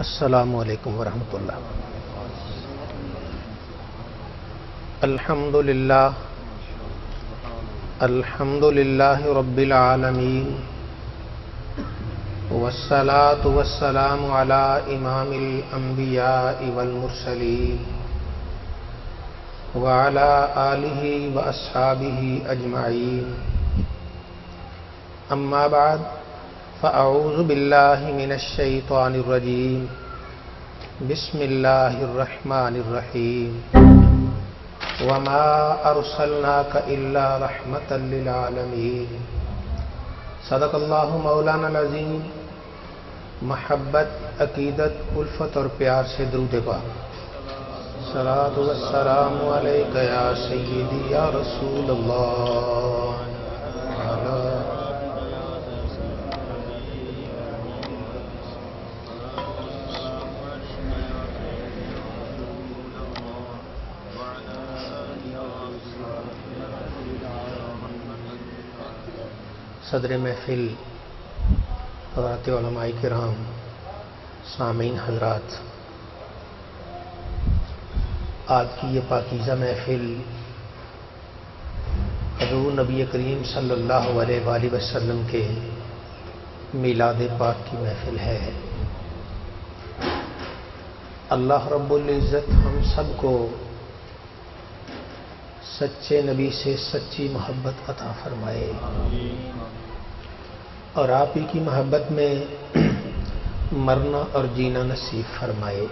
السلام علیکم ورحمۃ اللہ۔ الحمد للہ رب العالمین، والصلاة والسلام علی امام الانبیاء والمرسلین، وعلی آلہ واصحابہ اجمعین، اما بعد فاعوذ باللہ من الشیطان الرجیم، بسم اللہ الرحمن الرحیم، وما ارسلناک الا رحمتا للعالمین۔ صدق اللہ مولانا العظیم۔ محبت، عقیدت، الفت اور پیار سے درود پاک۔ صلاۃ والسلام علیک یا سیدی یا رسول اللہ۔ صدر محفل، حضرات علماء کرام، سامعین حضرات، آج کی یہ پاکیزہ محفل حضور نبی کریم صلی اللہ علیہ وآلہ وسلم کے میلاد پاک کی محفل ہے۔ اللہ رب العزت ہم سب کو سچے نبی سے سچی محبت عطا فرمائے اور آپ ہی کی محبت میں مرنا اور جینا نصیب فرمائے۔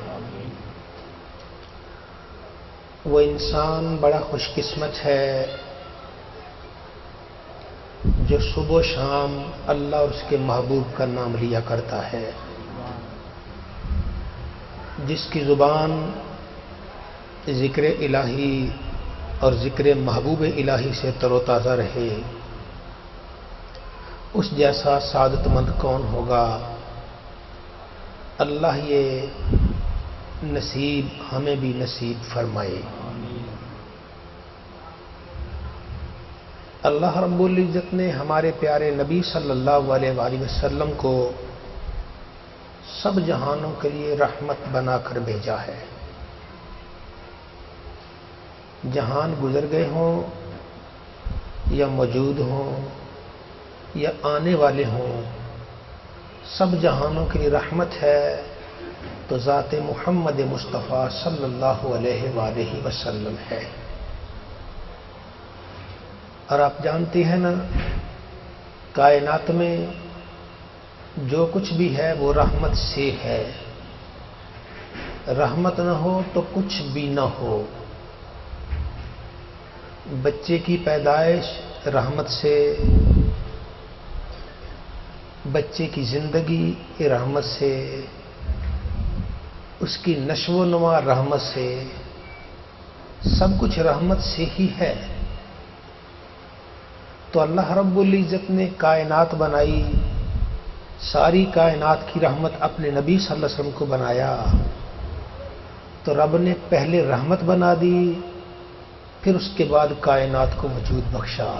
وہ انسان بڑا خوش قسمت ہے جو صبح و شام اللہ اور اس کے محبوب کا نام لیا کرتا ہے، جس کی زبان ذکر الہی اور ذکر محبوب الہی سے تر و تازہ رہے۔ اس جیسا سعادت مند کون ہوگا؟ اللہ یہ نصیب ہمیں بھی نصیب فرمائے۔ اللہ رب العزت نے ہمارے پیارے نبی صلی اللہ علیہ وآلہ وسلم کو سب جہانوں کے لیے رحمت بنا کر بھیجا ہے۔ جہان گزر گئے ہوں یا موجود ہوں یا آنے والے ہوں، سب جہانوں کے لیے رحمت ہے تو ذات محمد مصطفیٰ صلی اللہ علیہ وآلہ وسلم ہے۔ اور آپ جانتے ہیں نا، کائنات میں جو کچھ بھی ہے وہ رحمت سے ہے۔ رحمت نہ ہو تو کچھ بھی نہ ہو۔ بچے کی پیدائش رحمت سے، بچے کی زندگی رحمت سے، اس کی نشو و نما رحمت سے، سب کچھ رحمت سے ہی ہے۔ تو اللہ رب العزت نے کائنات بنائی، ساری کائنات کی رحمت اپنے نبی صلی اللہ علیہ وسلم کو بنایا، تو رب نے پہلے رحمت بنا دی، پھر اس کے بعد کائنات کو وجود بخشا۔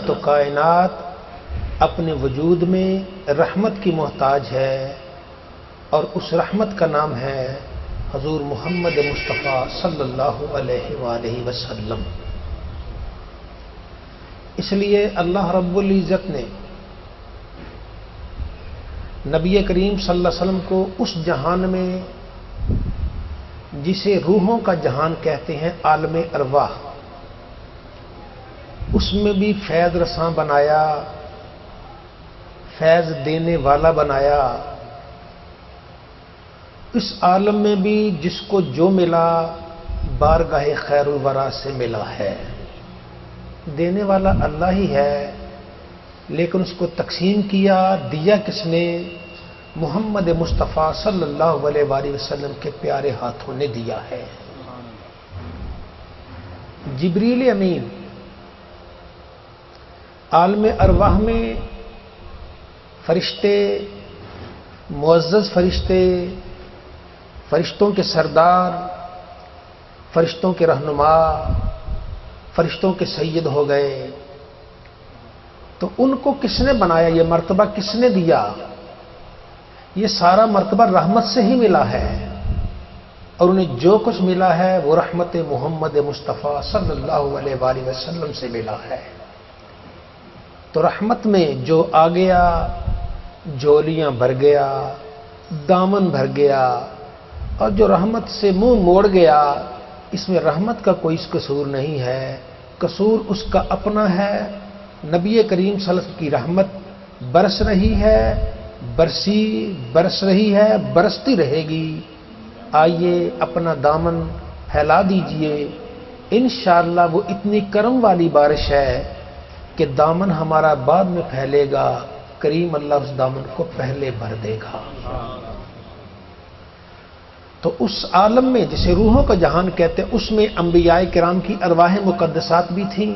تو کائنات اپنے وجود میں رحمت کی محتاج ہے، اور اس رحمت کا نام ہے حضور محمد مصطفیٰ صلی اللہ علیہ وآلہ وسلم۔ اس لیے اللہ رب العزت نے نبی کریم صلی اللہ علیہ وسلم کو اس جہان میں جسے روحوں کا جہان کہتے ہیں، عالم ارواح، اس میں بھی فیض رساں بنایا، فیض دینے والا بنایا۔ اس عالم میں بھی جس کو جو ملا بارگاہ خیر الورا سے ملا ہے۔ دینے والا اللہ ہی ہے، لیکن اس کو تقسیم کیا، دیا کس نے؟ محمد مصطفیٰ صلی اللہ علیہ وآلہ وسلم کے پیارے ہاتھوں نے دیا ہے۔ جبریل امین عالم ارواح میں فرشتے، معزز فرشتے، فرشتوں کے سردار، فرشتوں کے رہنما، فرشتوں کے سید ہو گئے۔ تو ان کو کس نے بنایا؟ یہ مرتبہ کس نے دیا؟ یہ سارا مرتبہ رحمت سے ہی ملا ہے، اور انہیں جو کچھ ملا ہے وہ رحمت محمد مصطفیٰ صلی اللہ علیہ وآلہ وسلم سے ملا ہے۔ تو رحمت میں جو آ گیا جولیاں بھر گیا، دامن بھر گیا، اور جو رحمت سے منہ موڑ گیا، اس میں رحمت کا کوئی قصور نہیں ہے، قصور اس کا اپنا ہے۔ نبی کریم صلی اللہ علیہ وسلم کی رحمت برس رہی ہے، برس رہی ہے، برستی رہے گی۔ آئیے اپنا دامن پھیلا دیجئے، انشاءاللہ وہ اتنی کرم والی بارش ہے کہ دامن ہمارا بعد میں پھیلے گا، کریم اللہ اس دامن کو پہلے بھر دے گا۔ تو اس عالم میں جسے روحوں کا جہان کہتے ہیں، اس میں انبیاء کرام کی ارواح مقدسات بھی تھیں،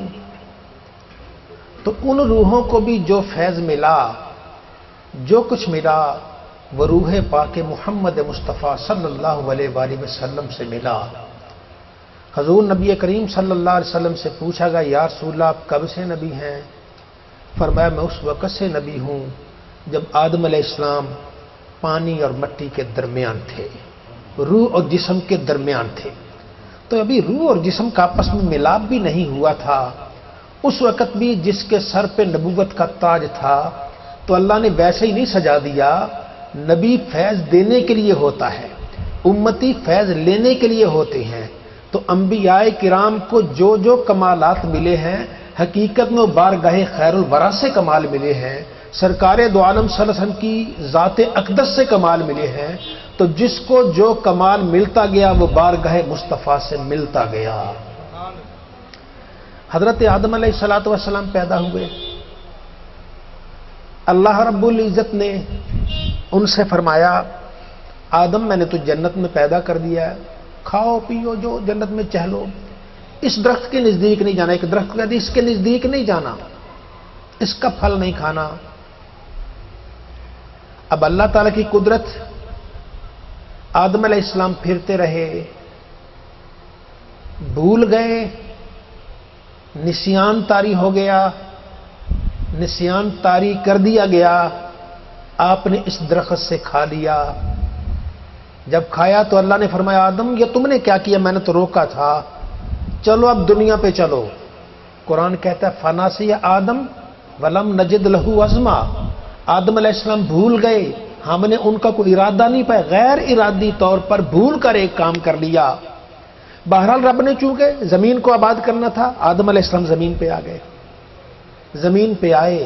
تو ان روحوں کو بھی جو فیض ملا، جو کچھ ملا، وہ روح پاک محمد مصطفیٰ صلی اللہ علیہ وآلہ وسلم سے ملا۔ حضور نبی کریم صلی اللہ علیہ وسلم سے پوچھا گیا، یا رسول اللہ آپ کب سے نبی ہیں؟ فرمایا میں اس وقت سے نبی ہوں جب آدم علیہ السلام پانی اور مٹی کے درمیان تھے، روح اور جسم کے درمیان تھے۔ تو ابھی روح اور جسم کا آپس میں ملاپ بھی نہیں ہوا تھا۔ اس وقت بھی جس کے سر پہ نبوت کا تاج تھا، تو اللہ نے ویسے ہی نہیں سجا دیا۔ نبی فیض دینے کے لیے ہوتا ہے، امتی فیض لینے کے لیے ہوتے ہیں۔ تو انبیاء کرام کو جو جو کمالات ملے ہیں، حقیقت میں وہ بارگاہ خیر الورا سے کمال ملے ہیں، سرکار دو عالم صلی اللہ علیہ وسلم کی ذات اقدس سے کمال ملے ہیں۔ تو جس کو جو کمال ملتا گیا وہ بارگاہ مصطفیٰ سے ملتا گیا۔ حضرت آدم علیہ الصلوۃ والسلام پیدا ہوئے، اللہ رب العزت نے ان سے فرمایا آدم میں نے تو جنت میں پیدا کر دیا ہے، کھاؤ پیو جو جنت میں چہلو، اس درخت کے نزدیک نہیں جانا۔ ایک درخت کا اس کے نزدیک نہیں جانا، اس کا پھل نہیں کھانا۔ اب اللہ تعالی کی قدرت، آدم علیہ السلام پھرتے رہے، بھول گئے، نسیان طاری ہو گیا، نسیان طاری کر دیا گیا، آپ نے اس درخت سے کھا لیا۔ جب کھایا تو اللہ نے فرمایا آدم یہ تم نے کیا کیا؟ میں نے تو روکا تھا، چلو اب دنیا پہ چلو۔ قرآن کہتا ہے فناسی آدم ولم نجد لہو عزما، آدم علیہ السلام بھول گئے، ہم نے ان کا کوئی ارادہ نہیں پایا، غیر ارادی طور پر بھول کر ایک کام کر لیا۔ بہرحال رب نے چونکہ زمین کو آباد کرنا تھا، آدم علیہ السلام زمین پہ آ گئے، زمین پہ آئے،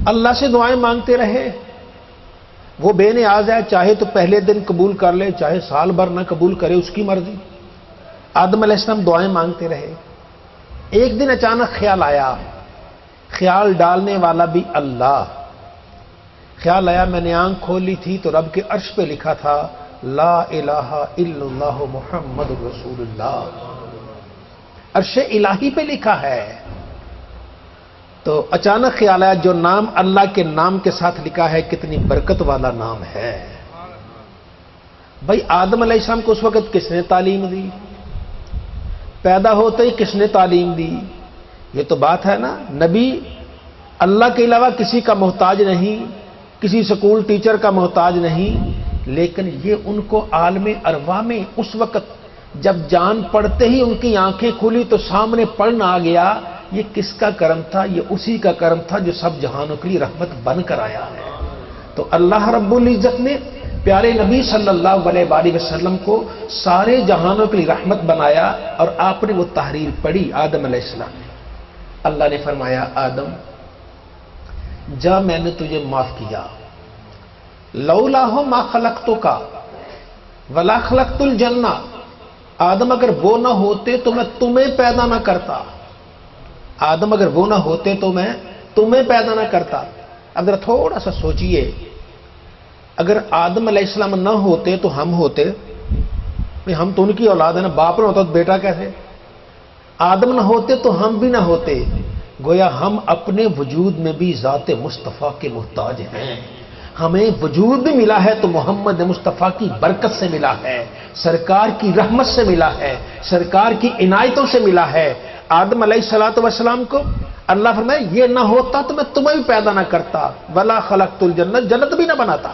اللہ سے دعائیں مانگتے رہے۔ وہ بے نیاز ہے، چاہے تو پہلے دن قبول کر لے، چاہے سال بھر نہ قبول کرے، اس کی مرضی۔ آدم علیہ السلام دعائیں مانگتے رہے۔ ایک دن اچانک خیال آیا، خیال ڈالنے والا بھی اللہ۔ خیال آیا میں نے آنکھ کھولی تھی تو رب کے عرش پہ لکھا تھا لا الہ الا اللہ محمد رسول اللہ، عرش الہی پہ لکھا ہے۔ تو اچانک خیال آیا جو نام اللہ کے نام کے ساتھ لکھا ہے کتنی برکت والا نام ہے۔ بھائی آدم علیہ السلام کو اس وقت کس نے تعلیم دی؟ پیدا ہوتے ہی کس نے تعلیم دی؟ یہ تو بات ہے نا، نبی اللہ کے علاوہ کسی کا محتاج نہیں، کسی سکول ٹیچر کا محتاج نہیں، لیکن یہ ان کو عالم ارواح میں اس وقت جب جان پڑتے ہی ان کی آنکھیں کھلی تو سامنے پڑھنا آ گیا یہ کس کا کرم تھا؟ یہ اسی کا کرم تھا جو سب جہانوں کے لیے رحمت بن کر آیا ہے۔ تو اللہ رب العزت نے پیارے نبی صلی اللہ علیہ وآلہ وسلم کو سارے جہانوں کے لیے رحمت بنایا، اور آپ نے وہ تحریر پڑھی آدم علیہ السلام نے۔ اللہ نے فرمایا آدم جا میں نے تجھے معاف کیا، لولا ہو ما خلقتک ولا خلقت الجنہ، آدم اگر وہ نہ ہوتے تو میں تمہیں پیدا نہ کرتا، آدم اگر وہ نہ ہوتے تو میں تمہیں پیدا نہ کرتا۔ اگر تھوڑا سا سوچئے، اگر آدم علیہ السلام نہ ہوتے تو ہم ہوتے، ہم تو ان کی اولاد ہیں نا، باپ نہ ہوتا تو بیٹا کیسے؟ آدم نہ ہوتے تو ہم بھی نہ ہوتے، گویا ہم اپنے وجود میں بھی ذات مصطفیٰ کے محتاج ہیں۔ ہمیں وجود بھی ملا ہے تو محمد مصطفیٰ کی برکت سے ملا ہے، سرکار کی رحمت سے ملا ہے، سرکار کی عنایتوں سے ملا ہے۔ آدم علیہ الصلوۃ والسلام کو اللہ فرمائے یہ نہ ہوتا تو میں تمہیں بھی پیدا نہ کرتا، ولا خلقت الجنہ، جنت بھی نہ بناتا۔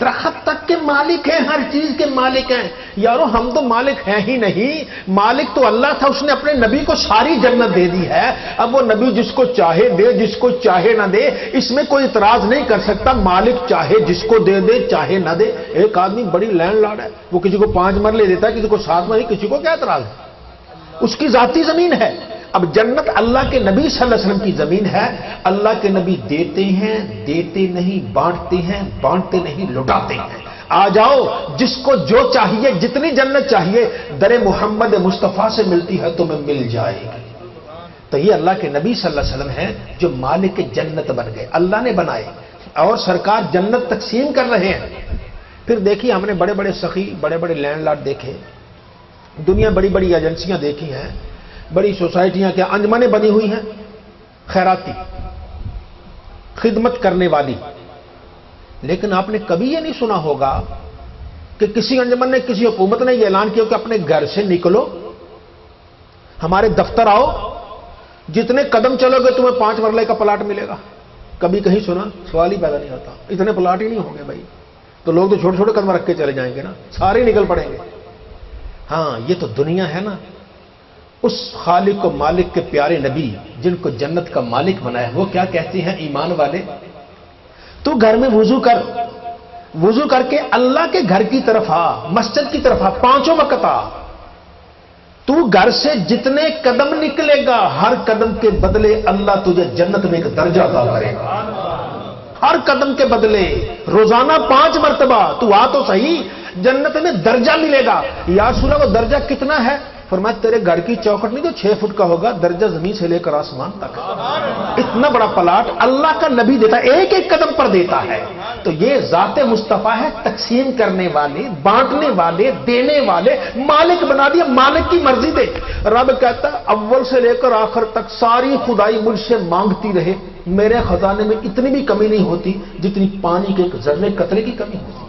درخت تک کے مالک ہیں، ہر چیز کے مالک ہیں. یارو ہم تو مالک ہیں ہی نہیں، مالک تو اللہ تھا، اس نے اپنے نبی کو ساری جنت دے دی ہے. اب وہ نبی جس کو چاہے دے، جس کو چاہے نہ دے، اس میں کوئی اعتراض نہیں کر سکتا. مالک چاہے جس کو دے دے، چاہے نہ دے. ایک آدمی بڑی لینڈ لارڈ ہے، وہ کسی کو 5 مرلے دیتا ہے، کسی کو 7 مرلے، کسی کو کیا اعتراض ہے؟ اس کی ذاتی زمین ہے. اب جنت اللہ کے نبی صلی اللہ علیہ وسلم کی زمین ہے. اللہ کے نبی دیتے ہیں، دیتے نہیں بانٹتے ہیں، بانٹتے نہیں لٹاتے ہیں. آ جاؤ، جس کو جو چاہیے، جتنی جنت چاہیے در محمد مصطفیٰ سے ملتی ہے تمہیں مل جائے گی. تو یہ اللہ کے نبی صلی اللہ علیہ وسلم ہیں جو مالک جنت بن گئے، اللہ نے بنائے، اور سرکار جنت تقسیم کر رہے ہیں. پھر دیکھیے ہم نے بڑے بڑے سخی، بڑے بڑے لینڈ لارڈ دیکھے، دنیا بڑی بڑی ایجنسیاں دیکھی ہیں، بڑی سوسائٹیاں، کیا انجمنیں بنی ہوئی ہیں خیراتی، خدمت کرنے والی. لیکن آپ نے کبھی یہ نہیں سنا ہوگا کہ کسی انجمن نے، کسی حکومت نے یہ اعلان کیا کہ اپنے گھر سے نکلو، ہمارے دفتر آؤ، جتنے قدم چلو گے تمہیں 5 مرلے کا پلاٹ ملے گا. کبھی کہیں سنا؟ سوال ہی پیدا نہیں ہوتا. اتنے پلاٹ ہی نہیں ہوں گے بھائی، تو لوگ تو چھوٹے چھوٹے قدم رکھ کے چلے جائیں گے نا، سارے نکل پڑیں گے. ہاں یہ تو دنیا ہے نا. اس خالق و مالک کے پیارے نبی جن کو جنت کا مالک بنایا، وہ کیا کہتے ہیں؟ ایمان والے، تو گھر میں وضو کر، وضو کر کے اللہ کے گھر کی طرف آ، مسجد کی طرف آ، 5 وقت آ. تو گھر سے جتنے قدم نکلے گا، ہر قدم کے بدلے اللہ تجھے جنت میں ایک درجہ عطا کرے گا. ہر قدم کے بدلے روزانہ 5 مرتبہ تو آ تو صحیح، جنت میں درجہ ملے گا. یا رسول اللہ وہ درجہ کتنا ہے؟ فرمایا تیرے گھر کی چوکھٹ نہیں تو 6 فٹ کا ہوگا، درجہ زمین سے لے کر آسمان تک. اتنا بڑا پلاٹ اللہ کا نبی دیتا ہے، ایک ایک قدم پر دیتا ہے. تو یہ ذات مصطفیٰ ہے، تقسیم کرنے والے، بانٹنے والے، دینے والے. مالک بنا دیا، مالک کی مرضی دے. رب کہتا ہے اول سے لے کر آخر تک ساری خدائی مجھ سے مانگتی رہے، میرے خزانے میں اتنی بھی کمی نہیں ہوتی جتنی پانی کے ایک ذرے قطرے کی کمی ہوتی،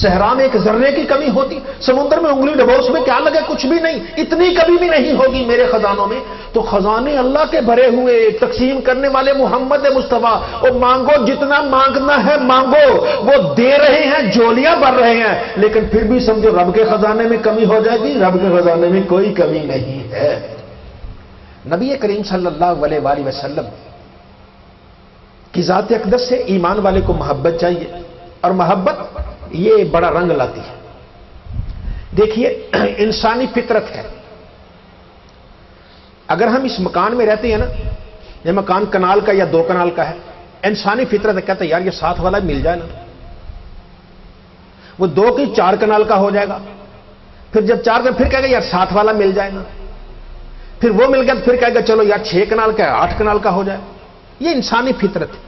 صحرا میں ایک ذرے کی کمی ہوتی، سمندر میں انگلی ڈبو اس میں کیا لگے، کچھ بھی نہیں، اتنی کبھی بھی نہیں ہوگی میرے خزانوں میں. تو خزانے اللہ کے بھرے ہوئے، تقسیم کرنے والے محمد مصطفیٰ. اور مانگو جتنا مانگنا ہے مانگو، وہ دے رہے ہیں، جولیاں بھر رہے ہیں. لیکن پھر بھی سمجھو رب کے خزانے میں کمی ہو جائے گی، رب کے خزانے میں کوئی کمی نہیں ہے. نبی کریم صلی اللہ علیہ وآلہ وسلم کی ذات اقدس سے ایمان والے کو محبت چاہیے، اور محبت یہ بڑا رنگ لاتی ہے. دیکھیے انسانی فطرت ہے. اگر ہم اس مکان میں رہتے ہیں نا، یہ مکان کنال کا یا 2 کنال کا ہے، انسانی فطرت ہے، کہتا ہے یار یہ 7 والا مل جائے نا، وہ 2 کی 4 کنال کا ہو جائے گا. پھر جب 4 کا، پھر کہے گا یار 7 والا مل جائے گا. پھر وہ مل گیا تو پھر کہے گا چلو یار 6 کنال کا ہے، 8 کنال کا ہو جائے. یہ انسانی فطرت ہے.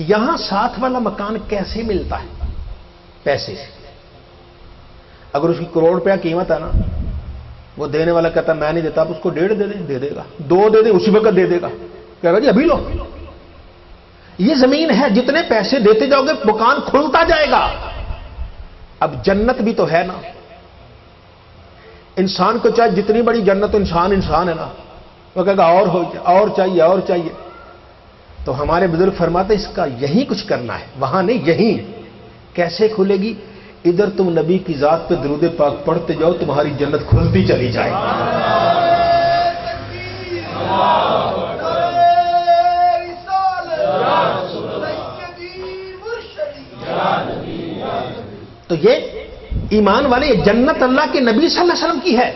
یہاں 7 والا مکان کیسے ملتا ہے؟ پیسے سے. اگر اس کی کروڑ روپیہ قیمت ہے نا، وہ دینے والا کہتا ہے میں نہیں دیتا، آپ اس کو 1.5 دے دیں، دے دے گا. 2 دے دیں، اسی وقت دے دے گا، کہے گا جی ابھی لو. یہ زمین ہے، جتنے پیسے دیتے جاؤ گے مکان کھلتا جائے گا. اب جنت بھی تو ہے نا. انسان کو چاہے جتنی بڑی جنت، انسان ہے نا، وہ کہے گا اور ہو جائے، اور چاہیے، اور چاہیے. تو ہمارے بزرگ فرماتے اس کا یہی کچھ کرنا ہے، وہاں نہیں، یہیں. کیسے کھلے گی؟ ادھر تم نبی کی ذات پہ درود پاک پڑھتے جاؤ، تمہاری جنت کھلتی چلی جائے. تو یہ ایمان والے، یہ جنت اللہ کے نبی صلی اللہ علیہ وسلم کی ہے.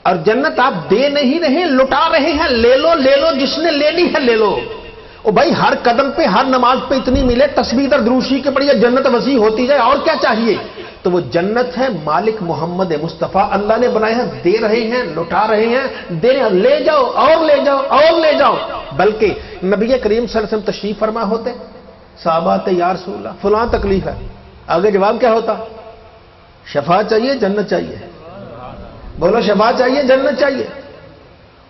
اور جنت آپ دے نہیں رہے، لٹا رہے ہیں. لے لو لے لو، جس نے لینی ہے لے لو. او بھائی ہر قدم پہ، ہر نماز پہ اتنی ملے، تسبیح در دروشی کے پڑھیے، جنت وسیع ہوتی جائے، اور کیا چاہیے؟ تو وہ جنت ہے، مالک محمد مصطفیٰ اللہ نے بنائے ہیں. دے رہے ہیں، لٹا رہے ہیں، دے رہے ہیں، لے جاؤ اور لے جاؤ اور لے جاؤ. بلکہ نبی کریم صلی اللہ علیہ وسلم تشریف فرما ہوتے، صحابہ تے یا رسول اللہ فلاں تکلیف ہے. آگے جواب کیا ہوتا؟ شفاعت چاہیے، جنت چاہیے. بولو شفاعت چاہیے، جنت چاہیے.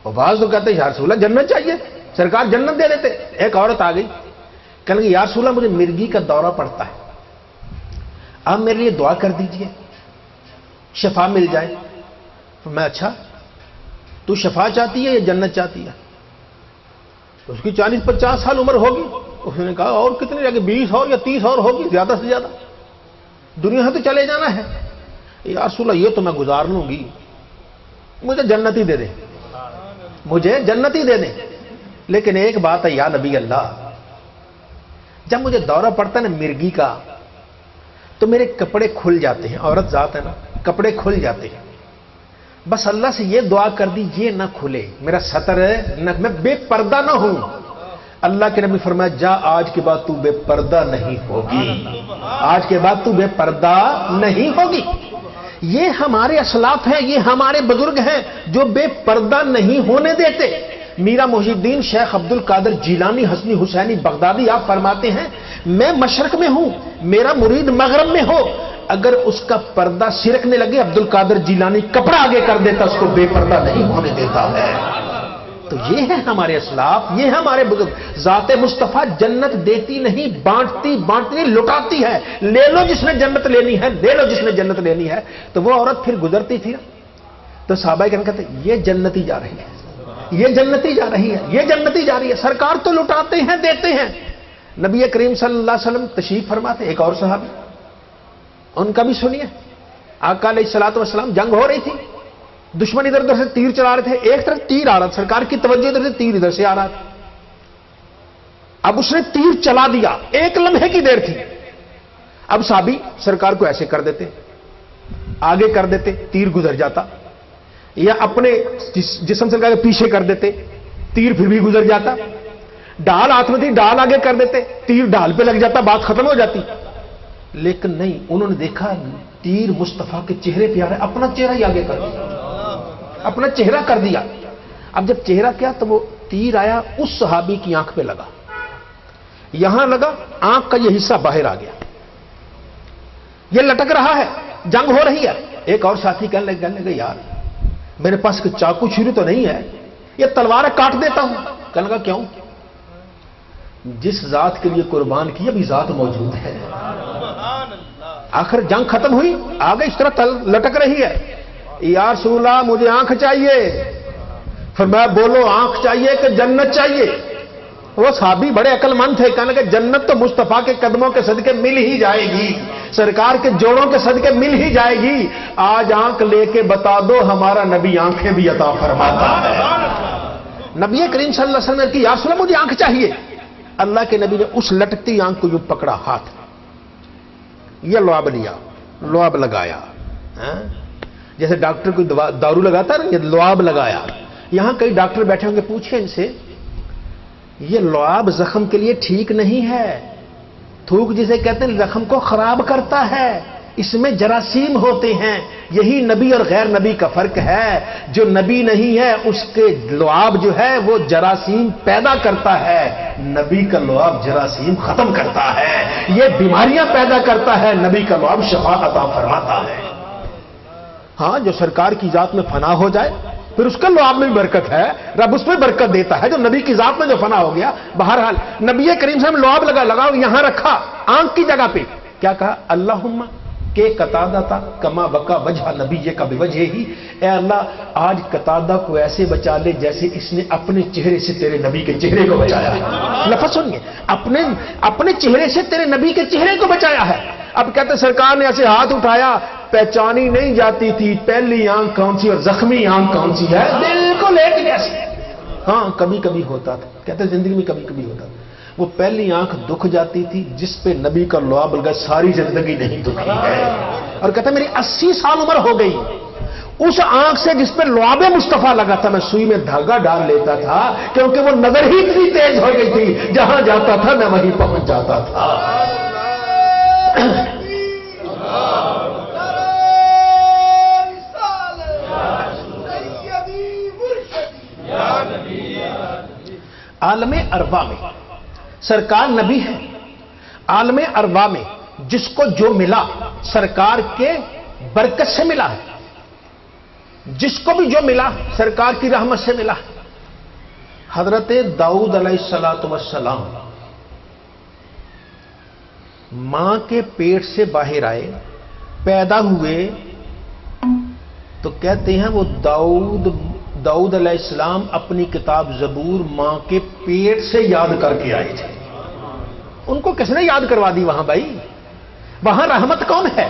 اور بعض تو کہتے ہیں یا رسول اللہ جنت چاہیے، سرکار جنت دے دیتے. ایک عورت آ گئی، کہنے لگی یا رسول اللہ مجھے مرگی کا دورہ پڑتا ہے، آپ میرے لیے دعا کر دیجئے شفا مل جائے. میں اچھا تو شفا چاہتی ہے یا جنت چاہتی ہے؟ اس کی 40-50 سال عمر ہوگی. اس نے کہا اور کتنے جگہ 20 اور یا 30 اور ہوگی زیادہ سے زیادہ, دنیا سے تو چلے جانا ہے. یا رسول اللہ یہ تو میں گزار لوں گی, مجھے جنت ہی دے دیں, مجھے جنت ہی دے دیں. لیکن ایک بات ہے یا نبی اللہ, جب مجھے دورہ پڑتا ہے نا مرگی کا تو میرے کپڑے کھل جاتے ہیں, عورت ذات ہے نا, کپڑے کھل جاتے ہیں. بس اللہ سے یہ دعا کر دی یہ نہ کھلے, میرا ستر ہے نہ, میں بے پردہ نہ ہوں. اللہ کے نبی فرمایا جا آج کے بعد تو بے پردہ نہیں ہوگی, آج کے بعد تو بے پردہ نہیں ہوگی. یہ ہمارے اسلاف ہیں, یہ ہمارے بزرگ ہیں جو بے پردہ نہیں ہونے دیتے. میرا محی الدین شیخ عبد القادر جیلانی حسنی حسینی بغدادی آپ فرماتے ہیں میں مشرق میں ہوں, میرا مرید مغرب میں ہو, اگر اس کا پردہ سرکنے لگے عبد القادر جیلانی کپڑا آگے کر دیتا, اس کو بے پردہ نہیں ہونے دیتا ہے. تو یہ ہے ہمارے اسلاف, یہ ہے ہمارے بزرگ. ذات مصطفیٰ جنت دیتی نہیں, بانٹتی نہیں, لٹاتی ہے. لے لو جس نے جنت لینی ہے, لے لو جس نے جنت لینی ہے. تو وہ عورت پھر گزرتی تھی تو صحابہ کرام کہتے یہ جنتی جا رہی ہے, یہ جنتی جا رہی ہے, یہ جنتی جا رہی ہے. سرکار تو لٹاتے ہیں دیتے ہیں. نبی کریم صلی اللہ علیہ وسلم تشریف فرماتے. ایک اور صحابی, ان کا بھی سنیے. آقا علیہ الصلوۃ والسلام جنگ ہو رہی تھی, دشمن ادھر ادھر سے تیر چلا رہے تھے, ایک طرف تیر آ رہا تھا, سرکار کی توجہ ادھر سے تیر ادھر سے آ رہا تھا. اب اس نے تیر چلا دیا, ایک لمحے کی دیر تھی. اب صحابی سرکار کو ایسے کر دیتے, آگے کر دیتے, تیر گزر جاتا, یا اپنے جسم سرکار کے پیچھے کر دیتے, تیر پھر بھی گزر جاتا. ڈال ہاتھ میں تھی, ڈال آگے کر دیتے, تیر ڈال پہ لگ جاتا, بات ختم ہو جاتی. لیکن نہیں, انہوں نے دیکھا تیر مصطفیٰ کے چہرے پہ آ رہا ہے, اپنا چہرہ ہی آگے کر دیا, اپنا چہرہ کر دیا. اب جب چہرہ کیا تو وہ تیر آیا اس صحابی کی آنکھ پہ لگا, یہاں لگا, آنکھ کا یہ حصہ باہر آ گیا, یہ لٹک رہا ہے, جنگ ہو رہی ہے. ایک اور ساتھی کہنے لگے یار میرے پاس کوئی چاقو چھری تو نہیں ہے, یہ تلوار کاٹ دیتا ہوں. کہنے لگا کیوں؟ جس ذات کے لیے قربان کی ابھی ذات موجود ہے. آخر جنگ ختم ہوئی, آگے اس طرح لٹک رہی ہے. یا رسول اللہ مجھے آنکھ چاہیے. فرمایا بولو آنکھ چاہیے کہ جنت چاہیے؟ وہ صحابی بڑے عقل مند تھے, کہنے کہ جنت تو مصطفیٰ کے قدموں کے صدقے مل ہی جائے گی, سرکار کے جوڑوں کے صدقے مل ہی جائے گی. آج آنکھ لے کے بتا دو ہمارا نبی آنکھیں بھی عطا فرماتا ہے. نبی کریم صلی اللہ علیہ وسلم نے کہا یا رسول اللہ مجھے آنکھ چاہیے. اللہ کے نبی نے اس لٹکتی آنکھ کو یوں پکڑا ہاتھ, یہ لعاب لیا, لعاب لگایا, جیسے ڈاکٹر کوئی دارو لگاتا ہے نا, یہ لعاب لگایا. یہاں کئی ڈاکٹر بیٹھے ہوں گے, پوچھیں ان سے یہ لعاب زخم کے لیے ٹھیک نہیں ہے, تھوک جسے کہتے ہیں زخم کو خراب کرتا ہے, اس میں جراثیم ہوتے ہیں. یہی نبی اور غیر نبی کا فرق ہے. جو نبی نہیں ہے اس کے لعاب جو ہے وہ جراثیم پیدا کرتا ہے, نبی کا لعاب جراثیم ختم کرتا ہے, یہ بیماریاں پیدا کرتا ہے, نبی کا لعاب شفا عطا فرماتا ہے. ہاں جو سرکار کی ذات میں فنا ہو جائے پھر اس کا لعاب میں بھی برکت ہے, رب اس میں برکت دیتا ہے. جو نبی کی ذات میں جو فنا ہو گیا, بہرحال نبی کریم صاحب نے لعاب لگاؤ, یہاں رکھا آنکھ کی جگہ پہ, کیا کہا اللہم کہ قتادہ تھا کما بکا وجہ نبی کا بھی وجہ ہی, اے اللہ آج قتادہ کو ایسے بچا لے جیسے اس نے اپنے چہرے سے تیرے نبی کے چہرے کو بچایا ہے. لفظ سنیے, اپنے چہرے سے تیرے نبی کے چہرے کو بچایا ہے. اب کہتے سرکار نے ایسے ہاتھ اٹھایا, پہچانی نہیں جاتی تھی پہلی آنکھ کون سی اور زخمی آنکھ کون سی ہے, بالکل ایک جیسی. ہاں کبھی کبھی ہوتا تھا, کہتے زندگی میں کبھی کبھی ہوتا تھا. وہ پہلی آنکھ دکھ جاتی تھی جس پہ نبی کا لعاب لگا, ساری زندگی نہیں دکھی ہے. اور کہتا میری 80 سال عمر ہو گئی, اس آنکھ سے جس پہ لعاب مصطفیٰ لگا تھا میں سوئی میں دھاگا ڈال لیتا تھا, کیونکہ وہ نظر ہی اتنی تیز ہو گئی تھی, جہاں جاتا تھا میں وہیں پہنچ جاتا تھا. عالم ارواح میں سرکار نبی ہے. عالم ارواح میں جس کو جو ملا سرکار کے برکت سے ملا ہے, جس کو بھی جو ملا سرکار کی رحمت سے ملا. حضرت داؤد علیہ الصلوۃ والسلام ماں کے پیٹ سے باہر آئے, پیدا ہوئے تو کہتے ہیں وہ داؤد علیہ السلام اپنی کتاب زبور ماں کے پیٹ سے یاد کر کے آئے تھے. ان کو کس نے یاد کروا دی وہاں بھائی؟ وہاں رحمت کون ہے؟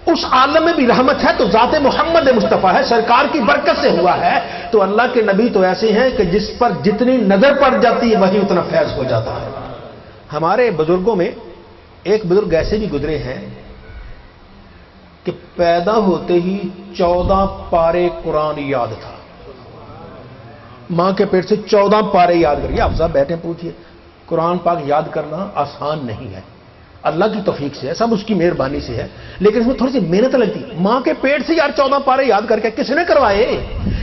اس عالم میں بھی رحمت ہے تو ذات محمد مصطفیٰ ہے، سرکار کی برکت سے ہوا ہے۔ تو اللہ کے نبی تو ایسے ہیں کہ جس پر جتنی نظر پڑ جاتی ہے وہی اتنا فیض ہو جاتا ہے۔ ہمارے بزرگوں میں ایک بزرگ ایسے بھی گزرے ہیں کہ پیدا ہوتے ہی 14 پارے قرآن یاد تھا، ماں کے پیٹ سے 14 پارے یاد کریے۔ آپ صاحب بیٹھے پوچھئے، قرآن پاک یاد کرنا آسان نہیں ہے، اللہ کی توفیق سے ہے، سب اس کی مہربانی سے ہے، لیکن اس میں تھوڑی سی محنت لگتی۔ ماں کے پیٹ سے یار 14 پارے یاد کر کے کس نے کروائے؟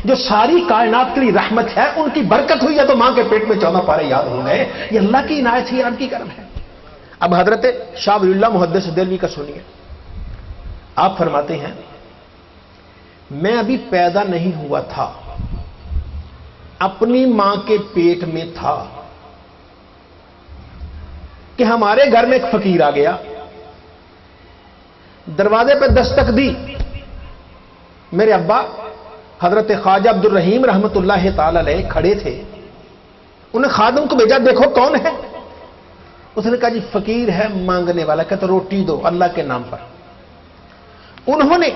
جو ساری کائنات کے لیے رحمت ہے، ان کی برکت ہوئی ہے تو ماں کے پیٹ میں 14 پارے یاد ہو گئے۔ یہ اللہ کی عنایت ہے، رب کی کرم ہے۔ اب حضرت شاہ ولی اللہ محدث دہلوی کا سنیے، آپ فرماتے ہیں میں ابھی پیدا نہیں ہوا تھا، اپنی ماں کے پیٹ میں تھا کہ ہمارے گھر میں ایک فقیر آ گیا، دروازے پہ دستک دی، میرے ابا حضرت خواجہ عبد الرحیم رحمت اللہ تعالی علیہ کھڑے تھے، انہیں خادم کو بھیجا، دیکھو کون ہے؟ اس نے کہا جی فقیر ہے مانگنے والا، کہتا روٹی دو اللہ کے نام پر۔ انہوں نے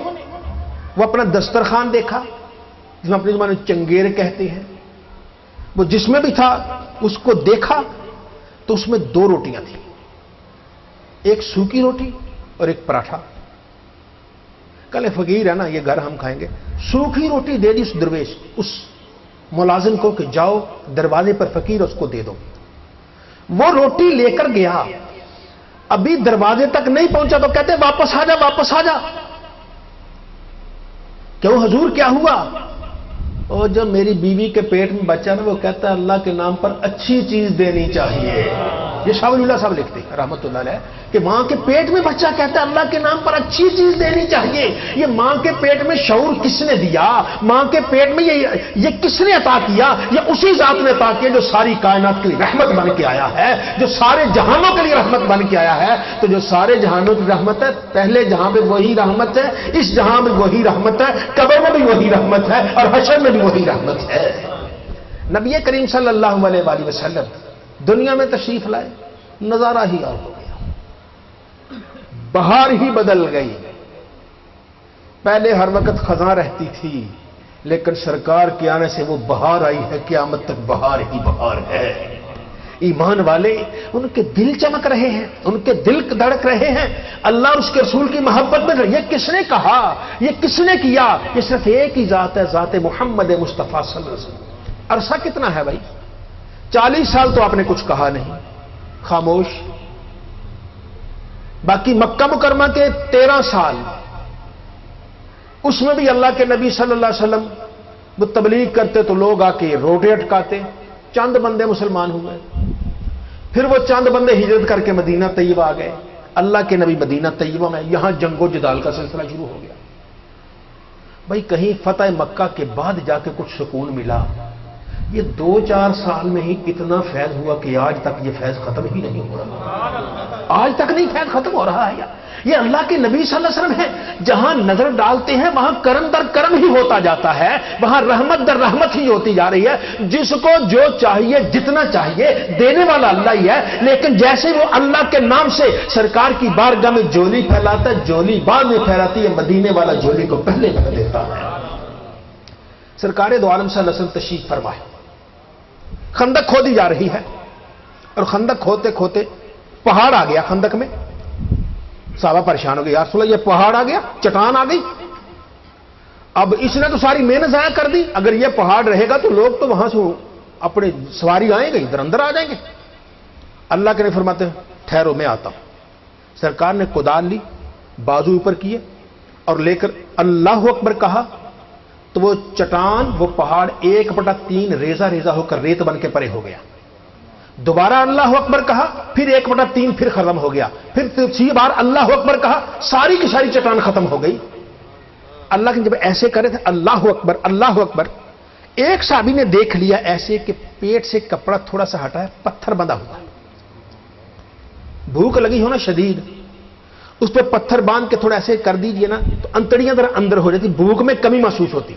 وہ اپنا دسترخوان دیکھا، جس میں اپنی زبان میں چنگیر کہتے ہیں، وہ جس میں بھی تھا اس کو دیکھا تو اس میں 2 روٹیاں تھیں، ایک سوکھی روٹی اور ایک پراٹھا۔ کل فقیر ہے نا، یہ گھر ہم کھائیں گے، سوکھی روٹی دے دی اس درویش، اس ملازم کو کہ جاؤ دروازے پر فقیر اس کو دے دو۔ وہ روٹی لے کر گیا، ابھی دروازے تک نہیں پہنچا تو کہتے واپس آ جا واپس آ جا۔ کیوں حضور کیا ہوا؟ اور جب میری بیوی کے پیٹ میں بچہ نا، وہ کہتا ہے اللہ کے نام پر اچھی چیز دینی چاہیے۔ یہ شاہ ولی اللہ صاحب لکھتے ہیں رحمت اللہ علیہ کہ ماں کے پیٹ میں بچہ کہتا ہے اللہ کے نام پر اچھی چیز دینی چاہیے۔ یہ ماں کے پیٹ میں شعور کس نے دیا؟ ماں کے پیٹ میں یہ کس نے عطا کیا؟ یہ اسی ذات نے عطا کیا جو ساری کائنات کے لیے رحمت بن کے آیا ہے، جو سارے جہانوں کے لیے رحمت بن کے آیا ہے۔ تو جو سارے جہانوں کی رحمت ہے، پہلے جہاں میں وہی رحمت ہے، اس جہاں میں وہی رحمت ہے، قبر میں بھی وہی رحمت ہے اور حشر میں بھی وہی رحمت ہے۔ نبی کریم صلی اللہ علیہ وآلہ وسلم دنیا میں تشریف لائے، نظارہ ہی اور ہو گیا، بہار ہی بدل گئی۔ پہلے ہر وقت خزاں رہتی تھی، لیکن سرکار کے آنے سے وہ بہار آئی ہے، قیامت تک بہار ہی بہار ہے۔ ایمان والے ان کے دل چمک رہے ہیں، ان کے دل دھڑک رہے ہیں، اللہ اور اس کے رسول کی محبت میں۔ یہ کس نے کہا؟ یہ کس نے کیا؟ یہ صرف ایک ہی ذات ہے، ذات محمد مصطفیٰ صلی اللہ علیہ وسلم۔ عرصہ کتنا ہے بھائی؟ 40 سال تو آپ نے کچھ کہا نہیں، خاموش۔ باقی مکہ مکرمہ کے 13 سال، اس میں بھی اللہ کے نبی صلی اللہ علیہ وسلم وہ تبلیغ کرتے تو لوگ آ کے روٹے اٹکاتے، چند بندے مسلمان ہوئے، پھر وہ چند بندے ہجرت کر کے مدینہ طیبہ آ گئے، اللہ کے نبی مدینہ طیبہ میں، یہاں جنگ و جدال کا سلسلہ شروع ہو گیا۔ بھائی کہیں فتح مکہ کے بعد جا کے کچھ سکون ملا؟ یہ 2-4 سال میں ہی اتنا فیض ہوا کہ آج تک یہ فیض ختم ہی نہیں ہو رہا، آج تک نہیں فیض ختم ہو رہا ہے۔ یہ اللہ کے نبی صلی اللہ علیہ وسلم ہے، جہاں نظر ڈالتے ہیں وہاں کرم در کرم ہی ہوتا جاتا ہے، وہاں رحمت در رحمت ہی ہوتی جا رہی ہے۔ جس کو جو چاہیے جتنا چاہیے دینے والا اللہ ہی ہے، لیکن جیسے وہ اللہ کے نام سے سرکار کی بارگاہ میں جولی پھیلاتا ہے، جولی بعد میں پھیلاتی ہے، مدینے والا جولی کو پہلے کر دیتا ہے۔ سرکار دو عالم صلی اللہ علیہ وسلم تشریف فرمائے، خندق کھودی جا رہی ہے، اور خندق کھودتے کھودتے پہاڑ آ گیا خندق میں۔ صحابہ پریشان ہو گئے، یا رسول اللہ یہ پہاڑ آ گیا، چٹان آ گئی، اب اس نے تو ساری محنت ضائع کر دی، اگر یہ پہاڑ رہے گا تو لوگ تو وہاں سے اپنے سواری آئیں گے، ادھر اندر آ جائیں گے۔ اللہ کے نبی فرماتے ہیں ٹھہرو میں آتا ہوں۔ سرکار نے کدال لی، بازو اوپر کیے اور لے کر اللہ اکبر کہا تو وہ چٹان، وہ پہاڑ 1/3 ریزہ ریزہ ہو کر ریت بن کے پرے ہو گیا۔ دوبارہ اللہ اکبر کہا، پھر 1/3 پھر ختم ہو گیا، پھر تیسری بار اللہ اکبر کہا، ساری کی ساری چٹان ختم ہو گئی۔ اللہ کے جب ایسے کرے تھے اللہ اکبر اللہ اکبر، ایک صحابی نے دیکھ لیا ایسے کہ پیٹ سے کپڑا تھوڑا سا ہٹا ہے، پتھر بندھا ہوا، بھوک لگی ہونا شدید، اس پہ پتھر باندھ کے تھوڑا ایسے کر دیجئے نا تو انتڑیاں ذرا اندر ہو جاتی، بھوک میں کمی محسوس ہوتی۔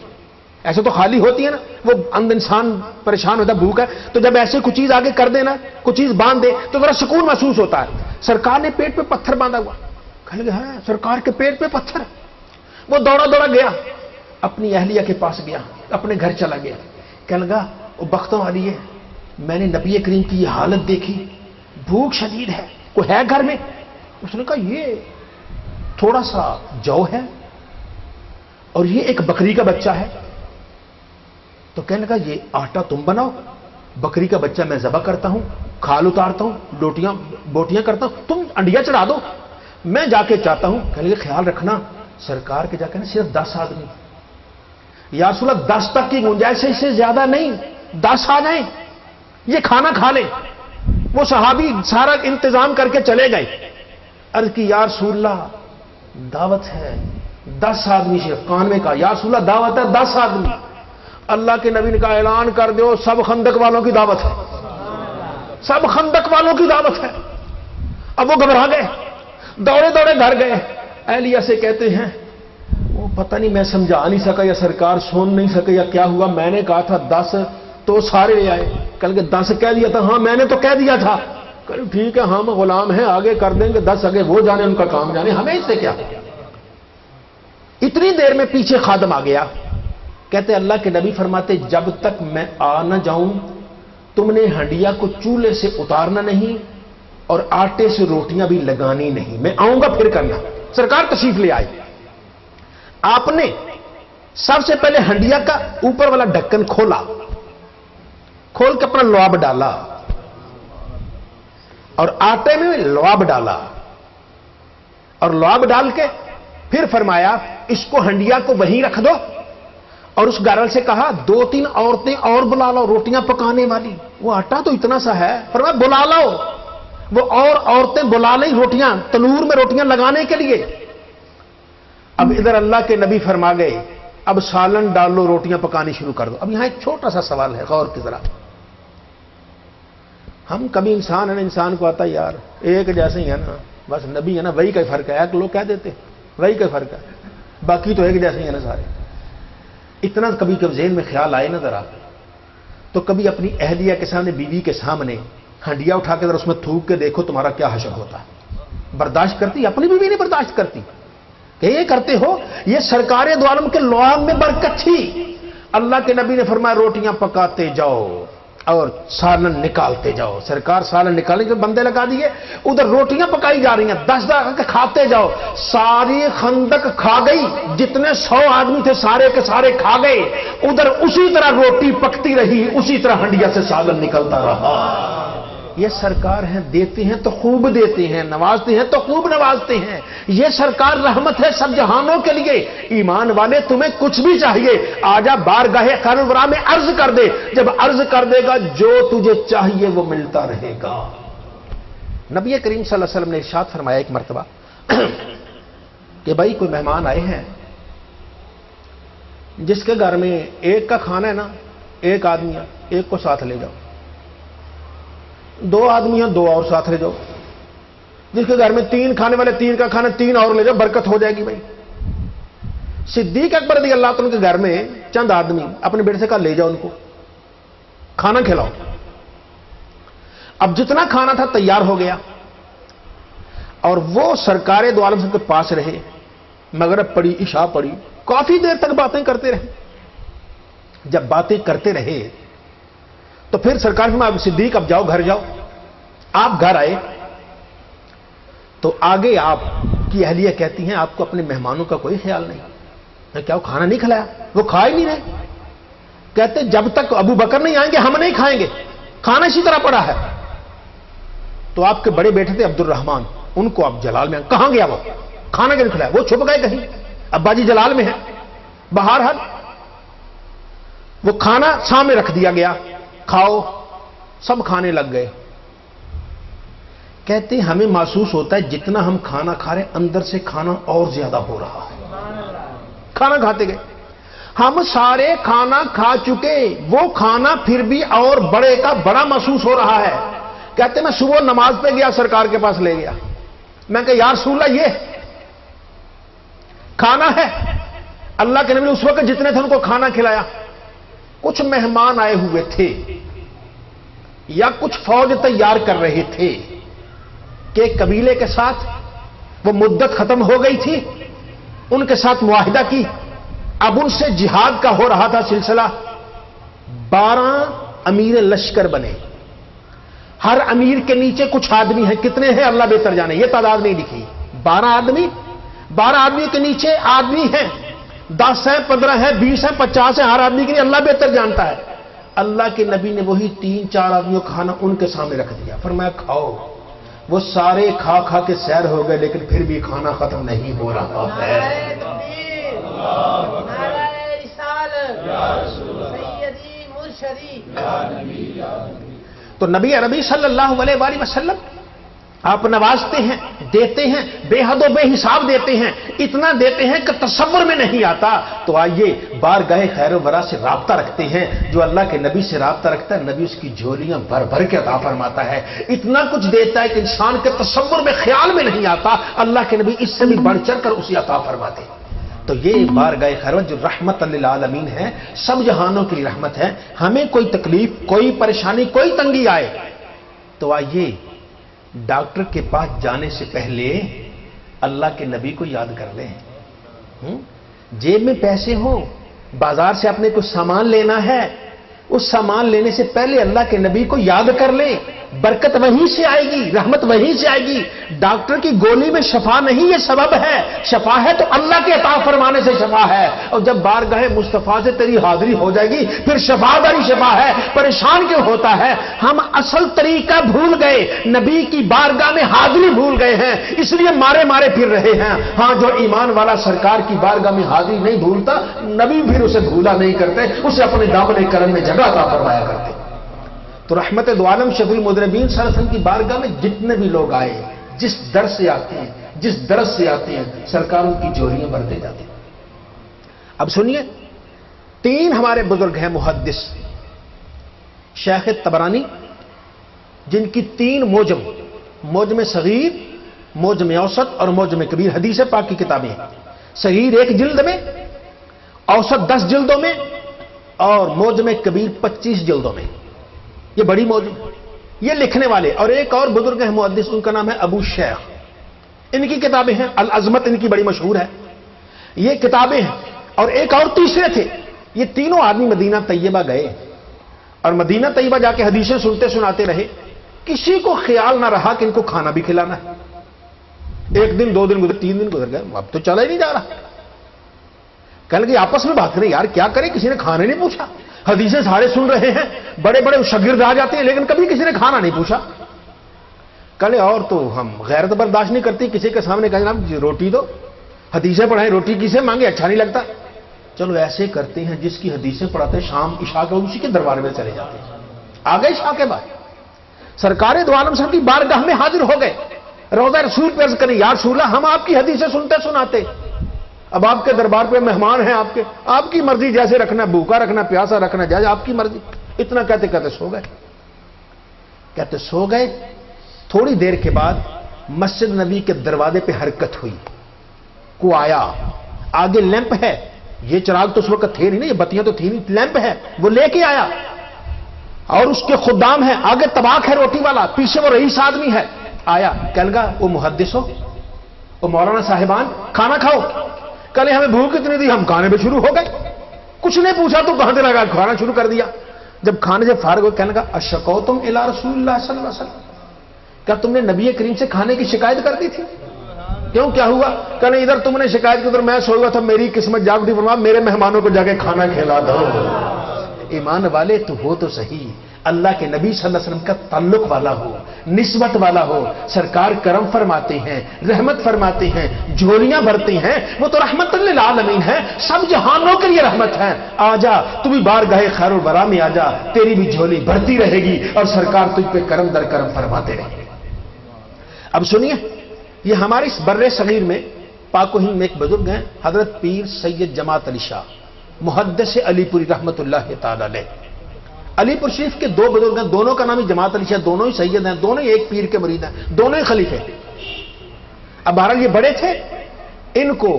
ایسے تو خالی ہوتی ہے نا، وہ اندر انسان پریشان ہوتا ہے، بھوک ہے، تو جب ایسے کچھ چیز آگے کر دینا، کچھ چیز باندھ دے تو ذرا سکون محسوس ہوتا ہے۔ سرکار نے پیٹ پہ پتھر باندھا ہوا، کہنے لگے ہاں سرکار کے پیٹ پہ پتھر۔ وہ دوڑا دوڑا گیا، اپنی اہلیہ کے پاس گیا، اپنے گھر چلا گیا، کہنے لگا وہ بختوں والی ہے، میں نے نبی کریم کی یہ حالت دیکھی، بھوک شدید ہے، کوئی ہے گھر میں؟ اس نے کہا یہ تھوڑا سا جو ہے اور یہ ایک بکری کا بچہ ہے۔ تو کہنے لگا یہ آٹا تم بناؤ، بکری کا بچہ میں ذبح کرتا ہوں، کھال اتارتا ہوں، بوٹیاں کرتا ہوں، تم انڈیا چڑھا دو، میں جا کے چاہتا ہوں۔ کہنے لگے خیال رکھنا سرکار کے جا کے نا صرف 10 آدمی، یا رسول اللہ 10 تک کی گنجائش ہے، اس سے زیادہ نہیں، 10 آ جائیں یہ کھانا کھا لیں۔ وہ صحابی سارا انتظام کر کے چلے گئے۔ عرض کی یا رسول اللہ دعوت ہے 10 آدمی سے، کان میں کہا یا رسول اللہ دعوت ہے 10 آدمی۔ اللہ کے نبی نے کہا اعلان کر دو سب خندق والوں کی دعوت ہے، سب خندق والوں کی دعوت ہے۔ اب وہ گھبرا گئے، دوڑے دوڑے گھر گئے، اہلیہ سے کہتے ہیں وہ پتہ نہیں میں سمجھا نہیں سکا یا سرکار سن نہیں سکے یا کیا ہوا، میں نے کہا تھا 10 تو سارے لے آئے، کل کے 10 کہہ دیا تھا، ہاں میں نے تو کہہ دیا تھا۔ کہ ٹھیک ہے ہم غلام ہیں آگے کر دیں گے، 10 آگے وہ جانے ان کا کام جانے، ہمیں اس سے کیا۔ اتنی دیر میں پیچھے خادم آ گیا، کہتے اللہ کے نبی فرماتے جب تک میں آ نہ جاؤں تم نے ہنڈیا کو چولہے سے اتارنا نہیں اور آٹے سے روٹیاں بھی لگانی نہیں، میں آؤں گا پھر کرنا۔ سرکار تشریف لے آئی، آپ نے سب سے پہلے ہنڈیا کا اوپر والا ڈھکن کھولا، کھول کے اپنا لعاب ڈالا اور آٹے میں لعاب ڈالا اور لعاب ڈال کے پھر فرمایا اس کو ہنڈیا کو وہیں رکھ دو، اور اس گارل سے کہا 2-3 عورتیں اور بلا لو روٹیاں پکانے والی، وہ آٹا تو اتنا سا ہے، فرمایا بلا لو، وہ اور عورتیں بلا لیں روٹیاں تنور میں روٹیاں لگانے کے لیے۔ اب ادھر اللہ کے نبی فرما گئے اب سالن ڈال لو روٹیاں پکانی شروع کر دو۔ اب یہاں ایک چھوٹا سا سوال ہے، غور کی ذرا، ہم کبھی انسان ہے نا، انسان کو آتا ہے یار ایک جیسے ہی ہے نا، بس نبی ہے نا وہی کا فرق ہے، ایک لوگ کہہ دیتے وہی کا فرق ہے، باقی تو ایک جیسے ہی ہے نا سارے۔ اتنا کبھی کبھی ذہن میں خیال آئے نا ذرا، تو کبھی اپنی اہلیہ کے سامنے، بیوی کے سامنے ہنڈیا اٹھا کے ذرا اس میں تھوک کے دیکھو تمہارا کیا حشر ہوتا ہے۔ برداشت کرتی؟ اپنی بیوی نہیں برداشت کرتی کہ یہ کرتے ہو، یہ سرکار دو عالم کے لعاب میں برکت تھی۔ اللہ کے نبی نے فرمایا روٹیاں پکاتے جاؤ اور سالن نکالتے جاؤ، سرکار سالن نکالنے کے بندے لگا دیے، ادھر روٹیاں پکائی جا رہی ہیں، 10 کھاتے جاؤ، ساری خندق کھا گئی، جتنے 100 آدمی تھے سارے کے سارے کھا گئے، ادھر اسی طرح روٹی پکتی رہی، اسی طرح ہنڈیا سے سالن نکلتا رہا۔ یہ سرکار ہیں، دیتے ہیں تو خوب دیتے ہیں، نوازتے ہیں تو خوب نوازتے ہیں، یہ سرکار رحمت ہے سب جہانوں کے لیے۔ ایمان والے تمہیں کچھ بھی چاہیے آجا بارگاہ خیر الورا میں عرض کر دے، جب عرض کر دے گا جو تجھے چاہیے وہ ملتا رہے گا۔ نبی کریم صلی اللہ علیہ وسلم نے ارشاد فرمایا ایک مرتبہ کہ بھائی کوئی مہمان آئے ہیں، جس کے گھر میں ایک کا کھانا ہے نا، ایک آدمی ہے، ایک کو ساتھ لے جاؤ، 2 آدمی ہیں 2 اور ساتھ لے جاؤ، جس کے گھر میں 3 کھانے والے 3 کا کھانا 3 اور لے جاؤ، برکت ہو جائے گی۔ بھائی صدیق اکبر رضی اللہ عنہ کے گھر میں چند آدمی، اپنے بیٹے سے کہا لے جاؤ ان کو کھانا کھلاؤ۔ اب جتنا کھانا تھا تیار ہو گیا اور وہ سرکار دو عالم کے پاس رہے، مغرب پڑی، عشاء پڑی، کافی دیر تک باتیں کرتے رہے۔ جب باتیں کرتے رہے تو پھر سرکار میں صدیق اب جاؤ گھر جاؤ۔ آپ گھر آئے تو آگے آپ کی اہلیہ کہتی ہیں آپ کو اپنے مہمانوں کا کوئی خیال نہیں، کیا وہ کھانا نہیں کھلایا؟ وہ کھا ہی نہیں رہے۔ کہتے جب تک ابو بکر نہیں آئیں گے ہم نہیں کھائیں گے، کھانا اسی طرح پڑا ہے۔ تو آپ کے بڑے بیٹے تھے عبد الرحمان، ان کو آپ جلال میں، کہاں گیا وہ کھانا کیوں نہیں کھلایا؟ وہ چھپ گئے کہیں، ابا جی جلال میں ہے۔ بہرحال وہ کھانا سامنے رکھ دیا گیا، کھاؤ، سب کھانے لگ گئے۔ کہتے ہیں ہمیں محسوس ہوتا ہے جتنا ہم کھانا کھا رہے اندر سے کھانا اور زیادہ ہو رہا ہے۔ کھانا کھاتے گئے، ہم سارے کھانا کھا چکے، وہ کھانا پھر بھی اور بڑے کا بڑا محسوس ہو رہا ہے۔ کہتے میں صبح نماز پہ گیا، سرکار کے پاس لے گیا، میں کہ یا رسول اللہ یہ کھانا ہے؟ اللہ کے نبی نے اس وقت جتنے تھے ان کو کھانا کھلایا. کچھ مہمان آئے ہوئے تھے یا کچھ فوج تیار کر رہے تھے کہ قبیلے کے ساتھ وہ مدت ختم ہو گئی تھی, ان کے ساتھ معاہدہ کی, اب ان سے جہاد کا ہو رہا تھا سلسلہ. 12 امیر لشکر بنے, ہر امیر کے نیچے کچھ آدمی ہیں, کتنے ہیں اللہ بہتر جانے, یہ تعداد نہیں لکھی. 12 آدمی, 12 آدمی کے نیچے آدمی ہیں, 10 ہیں, 15 ہیں, 20 ہیں, 50 ہیں, ہر آدمی کے لیے اللہ بہتر جانتا ہے. اللہ کے نبی نے وہی 3-4 آدمیوں کا کھانا ان کے سامنے رکھ دیا, فرمایا کھاؤ. وہ سارے کھا کھا کے سیر ہو گئے, لیکن پھر بھی کھانا ختم نہیں ہو رہا ہے. تو نبی عربی صلی اللہ علیہ وآلہ وسلم آپ نوازتے ہیں, دیتے ہیں, بے حد و بے حساب دیتے ہیں, اتنا دیتے ہیں کہ تصور میں نہیں آتا. تو آئیے بارگاہ خیر و برا سے رابطہ رکھتے ہیں. جو اللہ کے نبی سے رابطہ رکھتا ہے, نبی اس کی جھولیاں بھر بھر کے عطا فرماتا ہے. اتنا کچھ دیتا ہے کہ انسان کے تصور میں, خیال میں نہیں آتا. اللہ کے نبی اس سے بھی بڑھ چڑھ کر اسے عطا فرماتے ہیں. تو یہ بارگاہ خیر جو رحمت للعالمین ہے, سب جہانوں کی رحمت ہے. ہمیں کوئی تکلیف, کوئی پریشانی, کوئی تنگی آئے تو آئیے ڈاکٹر کے پاس جانے سے پہلے اللہ کے نبی کو یاد کر لیں. جیب میں پیسے ہوں, بازار سے اپنے کچھ سامان لینا ہے, اس سامان لینے سے پہلے اللہ کے نبی کو یاد کر لیں. برکت وہیں سے آئے گی, رحمت وہیں سے آئے گی. ڈاکٹر کی گولی میں شفا نہیں, یہ سبب ہے. شفا ہے تو اللہ کے عطا فرمانے سے شفا ہے. اور جب بارگاہ مصطفیٰ سے تیری حاضری ہو جائے گی, پھر شفا داری شفا ہے. پریشان کیوں ہوتا ہے؟ ہم اصل طریقہ بھول گئے, نبی کی بارگاہ میں حاضری بھول گئے ہیں, اس لیے مارے مارے پھر رہے ہیں. ہاں, جو ایمان والا سرکار کی بارگاہ میں حاضری نہیں بھولتا, نبی پھر اسے بھولا نہیں کرتے, اسے اپنے دامن کرم میں جگہ عطا فرمایا کرتے. تو رحمت دو عالم شفیع المذنبین صلی اللہ علیہ وسلم کی بارگاہ میں جتنے بھی لوگ آئے, جس در سے آتے ہیں, جس درس سے آتے ہیں, سرکاروں کی جولیاں بھرتے جاتے ہیں. اب سنیے, 3 ہمارے بزرگ ہیں محدث, شیخ طبرانی, جن کی 3 موجم, موجم صغیر, موجم اوسط اور موجم کبیر, حدیث پاک کی کتابیں ہیں. صغیر 1 جلد میں, اوسط 10 جلدوں میں, اور موجم کبیر 25 جلدوں میں. یہ بڑی موجم, یہ لکھنے والے. اور ایک اور بزرگ ہیں محدث, ان کا نام ہے ابو شیخ, ان کی کتابیں ہیں. العظمت ان کی بڑی مشہور ہے, یہ کتابیں ہیں. اور ایک اور تیسرے تھے. یہ تینوں آدمی مدینہ طیبہ گئے اور مدینہ طیبہ جا کے حدیثیں سنتے سناتے رہے. کسی کو خیال نہ رہا کہ ان کو کھانا بھی کھلانا ہے. 1 دن 2 دن گزر, 3 دن گزر گئے, اب تو چلا ہی نہیں جا رہا. کہنے لگے آپس میں بات کریں, یار کیا کریں, کسی نے کھانے نہیں پوچھا. حدیثیں سارے سن رہے ہیں, بڑے بڑے شاگرد آ جاتے ہیں, لیکن کبھی کسی نے کھانا نہیں پوچھا. کہے اور تو ہم غیرت برداشت نہیں کرتی, کسی کے سامنے کہا جناب روٹی دو, حدیثیں پڑھائیں, روٹی کسے مانگے, اچھا نہیں لگتا. چلو ایسے کرتے ہیں, جس کی حدیثیں پڑھاتے ہیں شام عشاء کے, اسی کے دربار میں چلے جاتے ہیں. آگے عشاء کے بعد سرکار دو عالم صاحب کی بارگاہ میں حاضر ہو گئے. روضہ رسول پہ عرض کریں, یا رسول اللہ, ہم آپ کی حدیثیں سنتے سناتے, اب آپ کے دربار پہ مہمان ہیں, آپ کی مرضی, جیسے رکھنا, بھوکا رکھنا, پیاسا رکھنا, جائے آپ کی مرضی. اتنا کہتے کہتے سو گئے. کہتے سو گئے. تھوڑی دیر کے بعد مسجد نبی کے دروازے پہ حرکت ہوئی. کو آیا, آگے لیمپ ہے, یہ چراغ تو اس وقت تھے نہیں, یہ بتیاں تو تھی نہیں, لیمپ ہے, وہ لے کے آیا. اور اس کے خدام ہیں, آگے طباخ ہے روٹی والا, پیچھے وہ رئیس آدمی ہے. آیا, کہنے لگا وہ محدث ہو, وہ مولانا صاحبان, کھانا کھاؤ. کل ہمیں بھوک اتنی تھی, ہم کھانے پہ شروع ہو گئے, کچھ نہیں پوچھا تو کہاں سے لگا, کھانا شروع کر دیا. جب کھانے سے فارغ ہو, کہنے لگا اشکوتم الی رسول اللہ صلی اللہ علیہ وسلم, کیا تم نے نبی کریم سے کھانے کی شکایت کر دی تھی؟ کیوں, کیا ہوا؟ کہ نہیں, ادھر تم نے شکایت کی, ادھر میں سو گیا تھا, میری قسمت جاگ دی, فرمایا میرے مہمانوں کو جا کے کھانا کھلا دو. ایمان والے تو ہو تو صحیح, اللہ کے نبی صلی اللہ علیہ وسلم کا تعلق والا ہو, نسبت والا ہو. سرکار کرم فرماتے ہیں, رحمت فرماتے ہیں, جھولیاں بھرتے ہیں. وہ تو رحمت للعالمین ہے, سب جہانوں کے لیے رحمت ہے. آ جا, تو بھی بارگاہ خیر و برا میں آ جا, تیری بھی جھولی بھرتی رہے گی اور سرکار تجھ پہ کرم در کرم فرماتے رہیں گے. اب سنیے, یہ ہمارے اس بر صغیر میں پاک و ہند میں ایک بزرگ ہیں, حضرت پیر سید جماعت علی شاہ محدث علی پوری رحمت اللہ تعالی علیہ. علی پور شریف کے 2 بزرگ ہیں, دونوں کا نام ہی جماعت علی شاہ, دونوں ہی سید ہیں, دونوں ہی ایک پیر کے مرید ہیں, دونوں ہی خلیفے. اب بہرحال یہ بڑے تھے, ان کو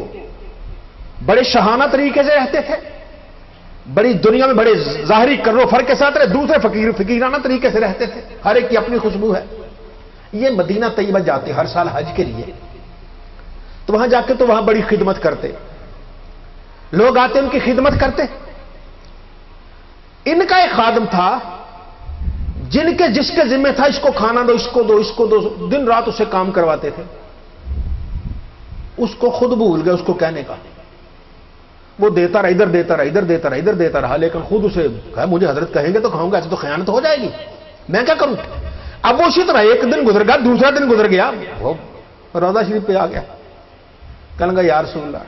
بڑے شہانہ طریقے سے رہتے تھے، بڑی دنیا میں بڑے ظاہری کرو فر کے ساتھ رہے، دوسرے فقیرانہ طریقے سے رہتے تھے، ہر ایک کی اپنی خوشبو ہے۔ یہ مدینہ طیبہ جاتے ہر سال حج کے لیے، تو وہاں جا کے تو وہاں بڑی خدمت کرتے، لوگ آتے ان کی خدمت کرتے۔ ان کا ایک خادم تھا جس کے ذمہ تھا اس کو کھانا دو، اس کو دو، اس کو دو، دن رات اسے کام کرواتے تھے۔ اس کو خود بھول گئے اس کو کہنے کا، وہ دیتا رہا، ادھر دیتا رہا، ادھر دیتا رہا، ادھر دیتا رہا، لیکن خود اسے کہا مجھے حضرت کہیں گے تو کھاؤں گا، ایسے تو خیانت ہو جائے گی، میں کیا کروں۔ اب وہ اسی طرح ایک دن گزر گیا، دوسرا دن گزر گیا، وہ روضہ شریف پہ آ گیا، کہنے لگا یا رسول اللہ۔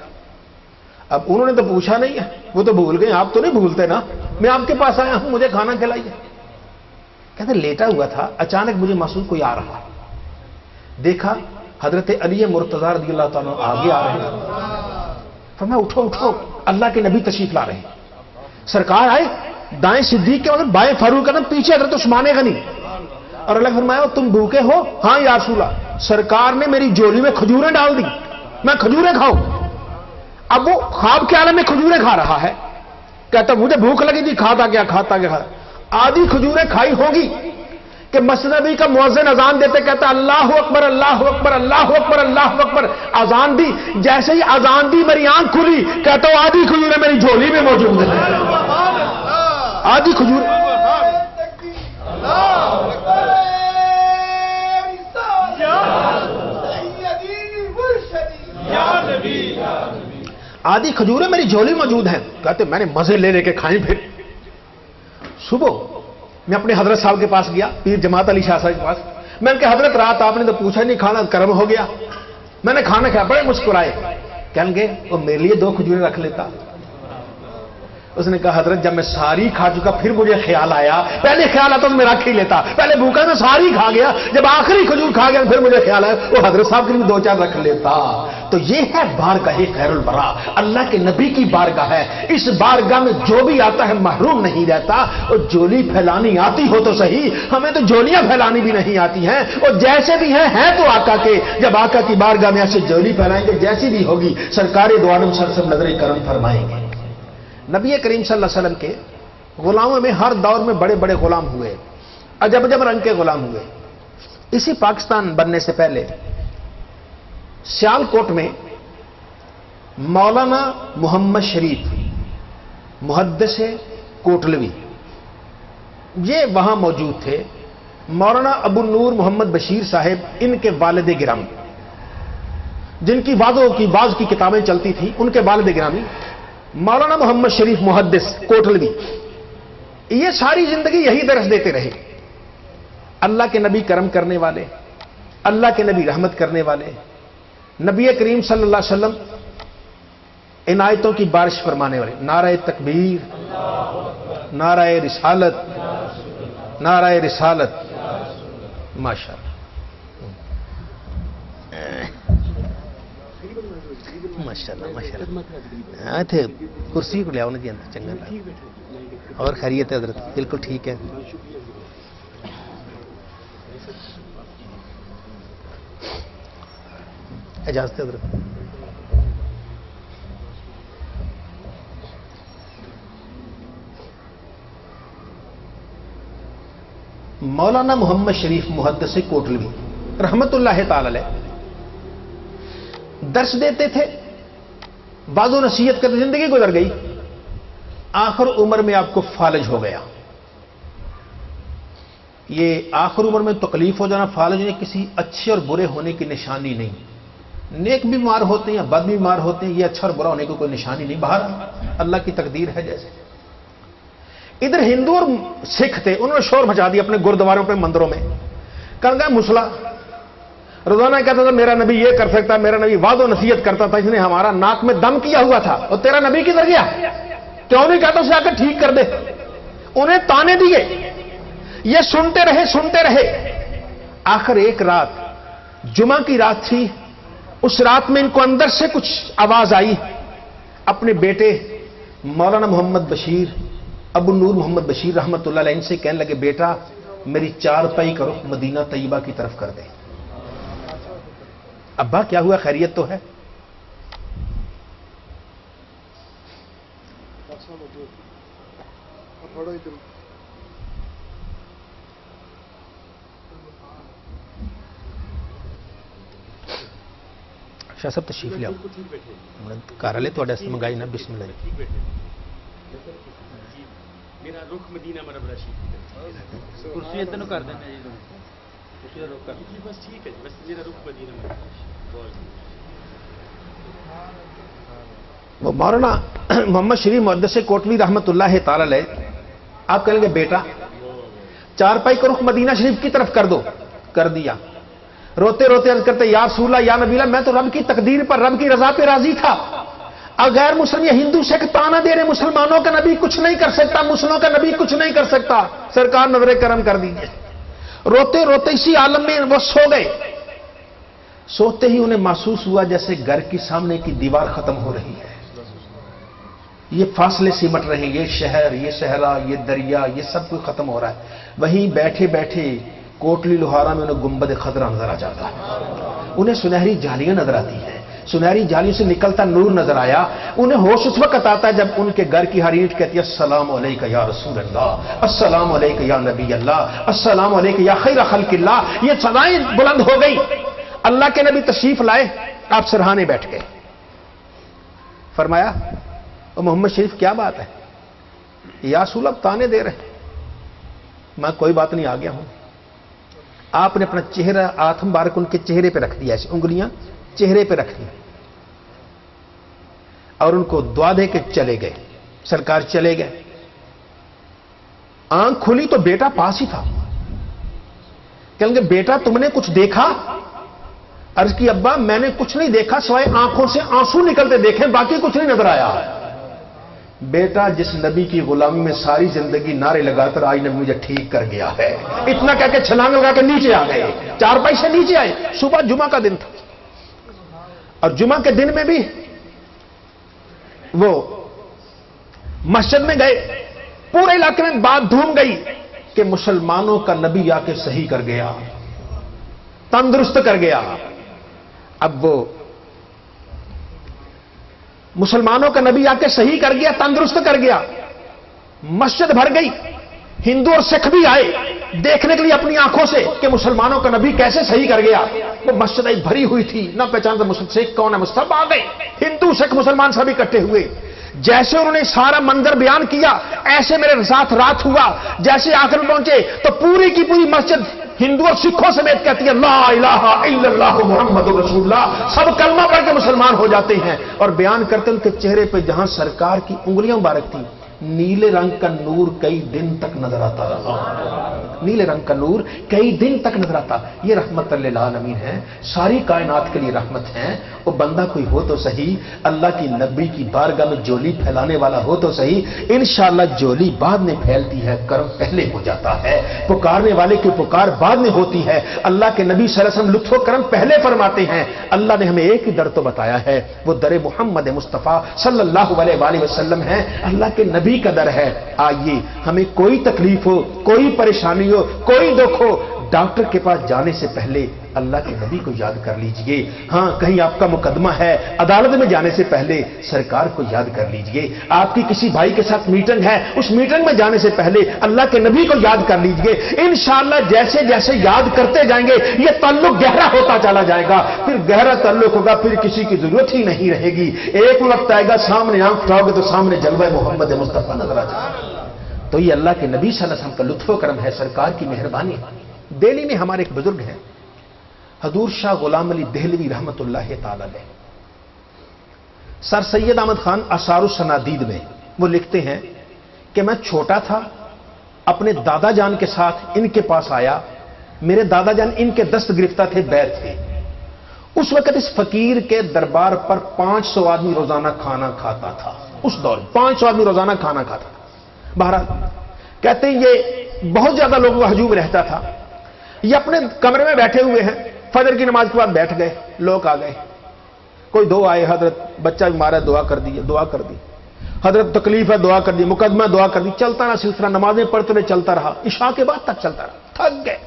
اب انہوں نے تو پوچھا نہیں ہے، وہ تو بھول گئے، آپ تو نہیں بھولتے نا، میں آپ کے پاس آیا ہوں، مجھے کھانا کھلائیے۔ کہتے لیٹا ہوا تھا، اچانک مجھے محسوس کوئی آ رہا، دیکھا حضرت علی مرتضیٰ رضی اللہ تعالیٰ آگے آ رہے ہیں، فرمایا اٹھو اٹھو، اللہ کے نبی تشریف لا رہے ہیں۔ سرکار آئے، دائیں صدیق کے مطلب بائیں فاروق کا، پیچھے حضرت عثمان غنی، اور اللہ فرمایا تم بھوکے ہو؟ ہاں یا رسول اللہ، سرکار نے میری جولی میں کھجوریں ڈال دی، میں کھجوریں کھاؤں۔ اب وہ خواب کے عالم میں کھجوریں کھا رہا ہے، کہتا مجھے بھوک لگی تھی، کھاتا گیا، آدھی کھجوریں کھائی ہوگی کہ مسجد نبی کا مؤذن اذان دیتے کہتا اللہ اکبر اللہ اکبر اللہ اکبر اللہ اکبر، اذان دی، جیسے ہی اذان دی میری آنکھ کھلی، کہتا ہوں آدھی کھجوریں میری جھولی میں موجود ہیں، آدھی کھجور، آدھی کھجوریں میری جھولی موجود ہیں، کہتے میں نے مزے لے کے کھائیں۔ پھر صبح میں اپنے حضرت صاحب کے پاس گیا، پیر جماعت علی شاہ صاحب کے پاس، میں نے کہا حضرت رات آپ نے تو پوچھا نہیں، کھانا کرم ہو گیا، میں نے کھانا کھایا، بڑے مسکرائے، کہیں گے وہ میرے لیے 2 کھجوریں رکھ لیتا۔ اس نے کہا حضرت جب میں ساری کھا چکا پھر مجھے خیال آیا، پہلے خیال آتا تو میں رکھ ہی لیتا، پہلے بھوکا میں ساری کھا گیا، جب آخری کھجور کھا گیا پھر مجھے خیال آیا وہ حضرت صاحب کے لیے 2-4 رکھ لیتا۔ تو یہ ہے بارگاہ خیر الورا، اللہ کے نبی کی بارگاہ ہے، اس بارگاہ میں جو بھی آتا ہے محروم نہیں رہتا۔ اور جولی پھیلانی آتی ہو تو صحیح، ہمیں تو جولیاں پھیلانی بھی نہیں آتی ہیں، اور جیسے بھی ہیں تو آقا کے، جب آقا کی بارگاہ میں ایسے جولی پھیلائیں گے جیسی بھی ہوگی، سرکار دو عالم صلی اللہ علیہ وسلم نظر کرم فرمائیں گے۔ نبی کریم صلی اللہ علیہ وسلم کے غلاموں میں ہر دور میں بڑے بڑے غلام ہوئے، عجب عجب رنگ کے غلام ہوئے۔ اسی پاکستان بننے سے پہلے سیال کوٹ میں مولانا محمد شریف محدث کوٹلوی یہ وہاں موجود تھے۔ مولانا ابو نور محمد بشیر صاحب ان کے والد گرامی، جن کی بعض کی کتابیں چلتی تھیں، ان کے والد گرامی مولانا محمد شریف محدث کوٹلوی، یہ ساری زندگی یہی درس دیتے رہے، اللہ کے نبی کرم کرنے والے، اللہ کے نبی رحمت کرنے والے، نبی کریم صلی اللہ علیہ وسلم عنایتوں کی بارش فرمانے والے۔ نعرہ تکبیر، نعرہ رسالت، نعرہ رسالت، ماشاءاللہ ماشاءاللہ ماشاءاللہ۔ ہاں تھے کرسی کو لے آؤ نا جی اندر، چنگا اور خیریت ہے حضرت؟ بالکل ٹھیک ہے۔ اجازت ہے حضرت؟ مولانا محمد شریف محدث کوٹلوی رحمت اللہ تعالی علیہ درس دیتے تھے، بعض و نصیحت کرتے، زندگی گزر گئی، آخر عمر میں آپ کو فالج ہو گیا۔ یہ آخر عمر میں تکلیف ہو جانا، فالج نے کسی اچھے اور برے ہونے کی نشانی نہیں، نیک بھی بیمار ہوتے ہیں یا بد بھی بیمار ہوتے ہیں، یہ اچھا اور برا ہونے کی کوئی نشانی نہیں، باہر اللہ کی تقدیر ہے۔ جیسے ادھر ہندو اور سکھ تھے، انہوں نے شور مچا دیا اپنے گردواروں پہ، مندروں میں، کہا مسئلہ روزانہ کہتا تھا میرا نبی یہ کر سکتا، میرا نبی وعد و نصیحت کرتا تھا، اس نے ہمارا ناک میں دم کیا ہوا تھا، اور تیرا نبی کدھر گیا؟ کیوں نہیں کہتا اسے آ کر ٹھیک کر دے؟ انہیں تانے دیے، یہ سنتے رہے۔ آخر ایک رات، جمعہ کی رات تھی، اس رات میں ان کو اندر سے کچھ آواز آئی، اپنے بیٹے مولانا محمد بشیر، ابو نور محمد بشیر رحمت اللہ علیہ ان سے کہنے لگے بیٹا میری 4 پائی کرو، مدینہ طیبہ کی طرف کر دے۔ ابا کیا ہوا، خیریت تو ہے؟ شاہ صاحب تشریف لے آؤ گھر والے تھوڑے سے منگائی نا بسم اللہ میرا رخ مدینہ مرب راشد کرسی ادھر نو کر دینا جی کرسی کا رخ کر بس ٹھیک ہے بس میرا رخ مدینہ مرب وہ مولانا محمد شریف محدث کوٹلی رحمت اللہ تعالی علیہ آپ کہیں گے بیٹا چارپائی کا رخ مدینہ شریف کی طرف کر دو، کر دیا۔ روتے روتے عرض کرتے یا رسول اللہ یا نبی اللہ، میں تو رب کی تقدیر پر رب کی رضا پہ راضی تھا، غیر مسلم یا ہندو سکھ تانا دے رہے مسلمانوں کا نبی کچھ نہیں کر سکتا، مسلمانوں کا نبی کچھ نہیں کر سکتا، سرکار نظر کرم کر دیجئے۔ روتے روتے اسی عالم میں وہ سو گئے۔ سوتے ہی انہیں محسوس ہوا جیسے گھر کی سامنے کی دیوار ختم ہو رہی ہے، یہ فاصلے سمٹ رہے ہیں، یہ شہر، یہ صحرا، یہ دریا، یہ سب کچھ ختم ہو رہا ہے۔ وہیں بیٹھے بیٹھے کوٹلی لوہارا میں انہیں گنبد خضرا نظر آ جاتا ہے، انہیں سنہری جالیاں نظر آتی ہیں، سنہری جالیوں سے نکلتا نور نظر آیا۔ انہیں ہوش اس وقت آتا ہے جب ان کے گھر کی ہر اینٹ کہتی ہے السلام علیکہ یا رسول اللہ، السلام علیکہ یا نبی اللہ، السلام علیکہ یا خیر خلق اللہ۔ یہ صدائیں بلند ہو گئی۔ اللہ کے نبی تشریف لائے، آپ سرہانے بیٹھ گئے۔ فرمایا محمد شریف کیا بات ہے؟ یا رسول اللہ تانے دے رہے۔ میں کوئی بات نہیں، آ گیا ہوں۔ آپ نے اپنا چہرہ ہاتھ مبارک ان کے چہرے پہ رکھ دیا، ایسے انگلیاں چہرے پہ رکھ دی اور ان کو دعا دے کے چلے گئے۔ سرکار چلے گئے، آنکھ کھلی تو بیٹا پاس ہی تھا۔ کہیں گے بیٹا تم نے کچھ دیکھا؟ عرض کی ابا میں نے کچھ نہیں دیکھا سوائے آنکھوں سے آنسو نکلتے دیکھے، باقی کچھ نہیں نظر آیا۔ بیٹا جس نبی کی غلامی میں ساری زندگی نعرے لگاتا رہا، آج نبی مجھے ٹھیک کر گیا ہے، اتنا کہہ کے چھلانگ لگا کے نیچے آ گئے، چارپائی سے نیچے آئے۔ صبح جمعہ کا دن تھا اور جمعہ کے دن میں بھی وہ مسجد میں گئے، پورے علاقے میں بات دھوم گئی کہ مسلمانوں کا نبی آ کے صحیح کر گیا، تندرست کر گیا۔ اب وہ مسلمانوں کا نبی آ کے صحیح کر گیا، تندرست کر گیا، مسجد بھر گئی۔ ہندو اور سکھ بھی آئے دیکھنے کے لیے اپنی آنکھوں سے کہ مسلمانوں کا نبی کیسے صحیح کر گیا۔ وہ مسجد بھری ہوئی تھی، نہ پہچانتا سکھ کون ہے، سب آ گئے، ہندو سکھ مسلمان سب اکٹھے ہوئے۔ جیسے انہوں نے سارا منظر بیان کیا ایسے میرے ساتھ رات ہوا۔ جیسے آخر میں پہنچے تو پوری کی پوری مسجد ہندو اور سکھوں سمیت کہتی ہے لا الہ الا اللہ محمد رسول اللہ، سب کلمہ پڑھ کے مسلمان ہو جاتے ہیں۔ اور بیان کرتے ان کے چہرے پہ جہاں سرکار کی انگلیاں مبارک تھی، نیلے رنگ کا نور کئی دن تک نظر آتا رہا، نیلے رنگ کا نور کئی دن تک نظر آتا۔ یہ رحمت للعالمین ہے، ساری کائنات کے لیے رحمت ہے۔ وہ بندہ کوئی ہو تو صحیح، اللہ کی نبی کی بارگاہ میں جولی پھیلانے والا ہو تو صحیح، انشاءاللہ جولی بعد میں پھیلتی ہے، کرم پہلے ہو جاتا ہے۔ پکارنے والے کی پکار بعد میں ہوتی ہے، اللہ کے نبی صلی اللہ علیہ وسلم لطف و کرم پہلے فرماتے ہیں۔ اللہ نے ہمیں ایک ہی در تو بتایا ہے، وہ در محمد مصطفیٰ صلی اللہ علیہ وآلہ وسلم ہے، اللہ کے نبی کا در ہے۔ آئیے ہمیں کوئی تکلیف ہو، کوئی پریشانی ہو، کوئی دکھ ہو، ڈاکٹر کے پاس جانے سے پہلے اللہ کے نبی کو یاد کر لیجئے۔ ہاں کہیں آپ کا مقدمہ ہے، عدالت میں جانے سے پہلے سرکار کو یاد کر لیجئے۔ آپ کی کسی بھائی کے ساتھ میٹنگ ہے، اس میٹنگ میں جانے سے پہلے اللہ کے نبی کو یاد کر لیجئے۔ انشاءاللہ جیسے جیسے یاد کرتے جائیں گے یہ تعلق گہرا ہوتا چلا جائے گا، پھر گہرا تعلق ہوگا، پھر کسی کی ضرورت ہی نہیں رہے گی۔ ایک وقت آئے گا سامنے آنکھ اٹھاؤ گے تو سامنے جلوہ محمد مصطفیٰ نظر آ جائے گا۔ تو یہ اللہ کے نبی صلی اللہ علیہ وسلم کا لطف و کرم ہے، سرکار کی مہربانی۔ دہلی میں ہمارے ایک بزرگ ہیں حضور شاہ غلام علی دہلوی رحمت اللہ تعالی علیہ، سر سید احمد خان آثار السنادید میں وہ لکھتے ہیں کہ میں چھوٹا تھا، اپنے دادا جان کے ساتھ ان کے پاس آیا، میرے دادا جان ان کے دست گرفتہ تھے، بیت تھے۔ اس وقت اس فقیر کے دربار پر 500 آدمی روزانہ کھانا کھاتا تھا، اس دور 500 آدمی روزانہ کھانا کھاتا تھا۔ بہرحال کہتے ہیں یہ بہت زیادہ لوگوں کا ہجوم رہتا تھا، یہ اپنے کمرے میں بیٹھے ہوئے ہیں، فجر کی نماز کے بعد بیٹھ گئے، لوگ آ گئے، کوئی دو آئے، حضرت بچہ بیمار ہے دعا کر دی، دعا کر دی، حضرت تکلیف ہے دعا کر دی، مقدمہ دعا کر دی، چلتا رہا سلسلہ، نمازیں پڑھتے رہے، چلتا رہا، عشاء کے بعد تک چلتا رہا۔ تھک گئے،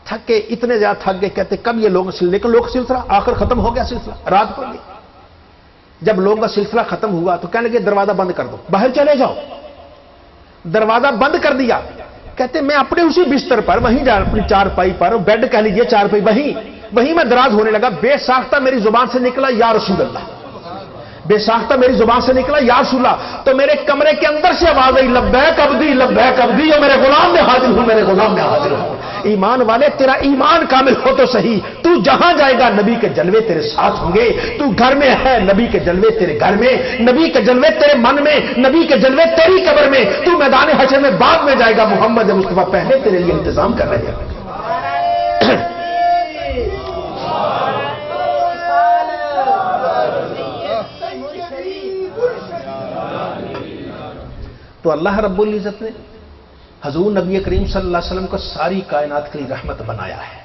تھک کے اتنے زیادہ تھک گئے، کہتے کب یہ لوگ لیکن لوگ سلسلہ آخر ختم ہو گیا، سلسلہ رات پڑ گئی۔ جب لوگوں کا سلسلہ ختم ہوا تو کہنے لگے دروازہ بند کر دو، باہر چلے جاؤ۔ دروازہ بند کر دیا. کہتے میں اپنے اسی بستر پر وہیں جا اپنی چارپائی پر, بیڈ کہہ لیجیے چارپائی, وہیں میں دراز ہونے لگا. بے ساختہ میری زبان سے نکلا یا رسول اللہ, بے ساختہ میری زبان سے نکلا یا رسول اللہ. تو میرے کمرے کے اندر سے آواز آئی لبیک عبدی لبیک عبدی, اور میرے غلام میں حاضر ہوں, میرے غلام میں حاضر ہوں. ایمان والے تیرا ایمان کامل ہو تو صحیح, تو جہاں جائے گا نبی کے جلوے تیرے ساتھ ہوں گے. تو گھر میں ہے, نبی کے جلوے تیرے گھر میں, نبی کے جلوے تیرے من میں, نبی کے جلوے تیری قبر میں. تو میدان حشر میں بعد میں جائے گا, محمد مصطفیٰ پہلے تیرے لیے انتظام کر رہے ہیں. تو اللہ رب العزت نے حضور نبی کریم صلی اللہ علیہ وسلم کو ساری کائنات کے لیے رحمت بنایا ہے,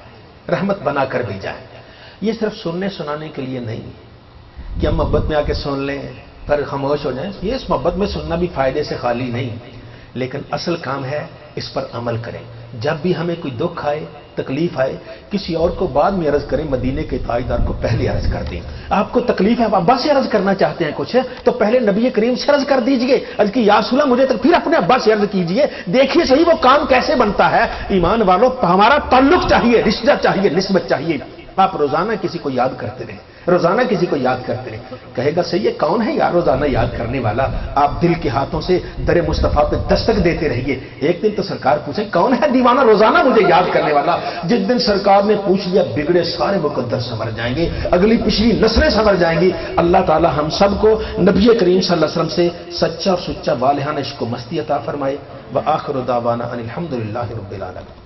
رحمت بنا کر بھیجا ہے. یہ صرف سننے سنانے کے لیے نہیں کہ ہم محبت میں آ کے سن لیں پھر خاموش ہو جائیں. یہ اس محبت میں سننا بھی فائدے سے خالی نہیں, لیکن اصل کام ہے اس پر عمل کریں. جب بھی ہمیں کوئی دکھ آئے, تکلیف آئے, کسی اور کو بعد میں عرض کریں, مدینے کے تاجدار کو پہلے عرض کر دیں. آپ کو تکلیف ہے, آپ ابا سے عرض کرنا چاہتے ہیں کچھ, تو پہلے نبی کریم سے عرض کر دیجئے, عرض کی یا رسول اللہ مجھے تک, پھر اپنے ابا سے عرض کیجئے. دیکھیے صحیح وہ کام کیسے بنتا ہے. ایمان والوں, ہمارا تعلق چاہیے, رشتہ چاہیے, نسبت چاہیے. آپ روزانہ کسی کو یاد کرتے رہیں, روزانہ کسی کو یاد کرتے رہیں. کہے گا صحیح ہے, کون ہے یار روزانہ یاد کرنے والا. آپ دل کے ہاتھوں سے در مصطفیٰ پہ دستک دیتے رہیے. ایک دن تو سرکار پوچھیں کون ہے دیوانہ روزانہ مجھے یاد کرنے والا. جس دن سرکار نے پوچھ لیا, بگڑے سارے مقدر سنور جائیں گے, اگلی پچھلی نسلیں سنور جائیں گی. اللہ تعالی ہم سب کو نبی کریم صلی اللہ علیہ وسلم سے سچا اور سچا والہانہ عشق و مستی عطا فرمائے. وآخر دعوانا ان الحمدللہ رب العالمین.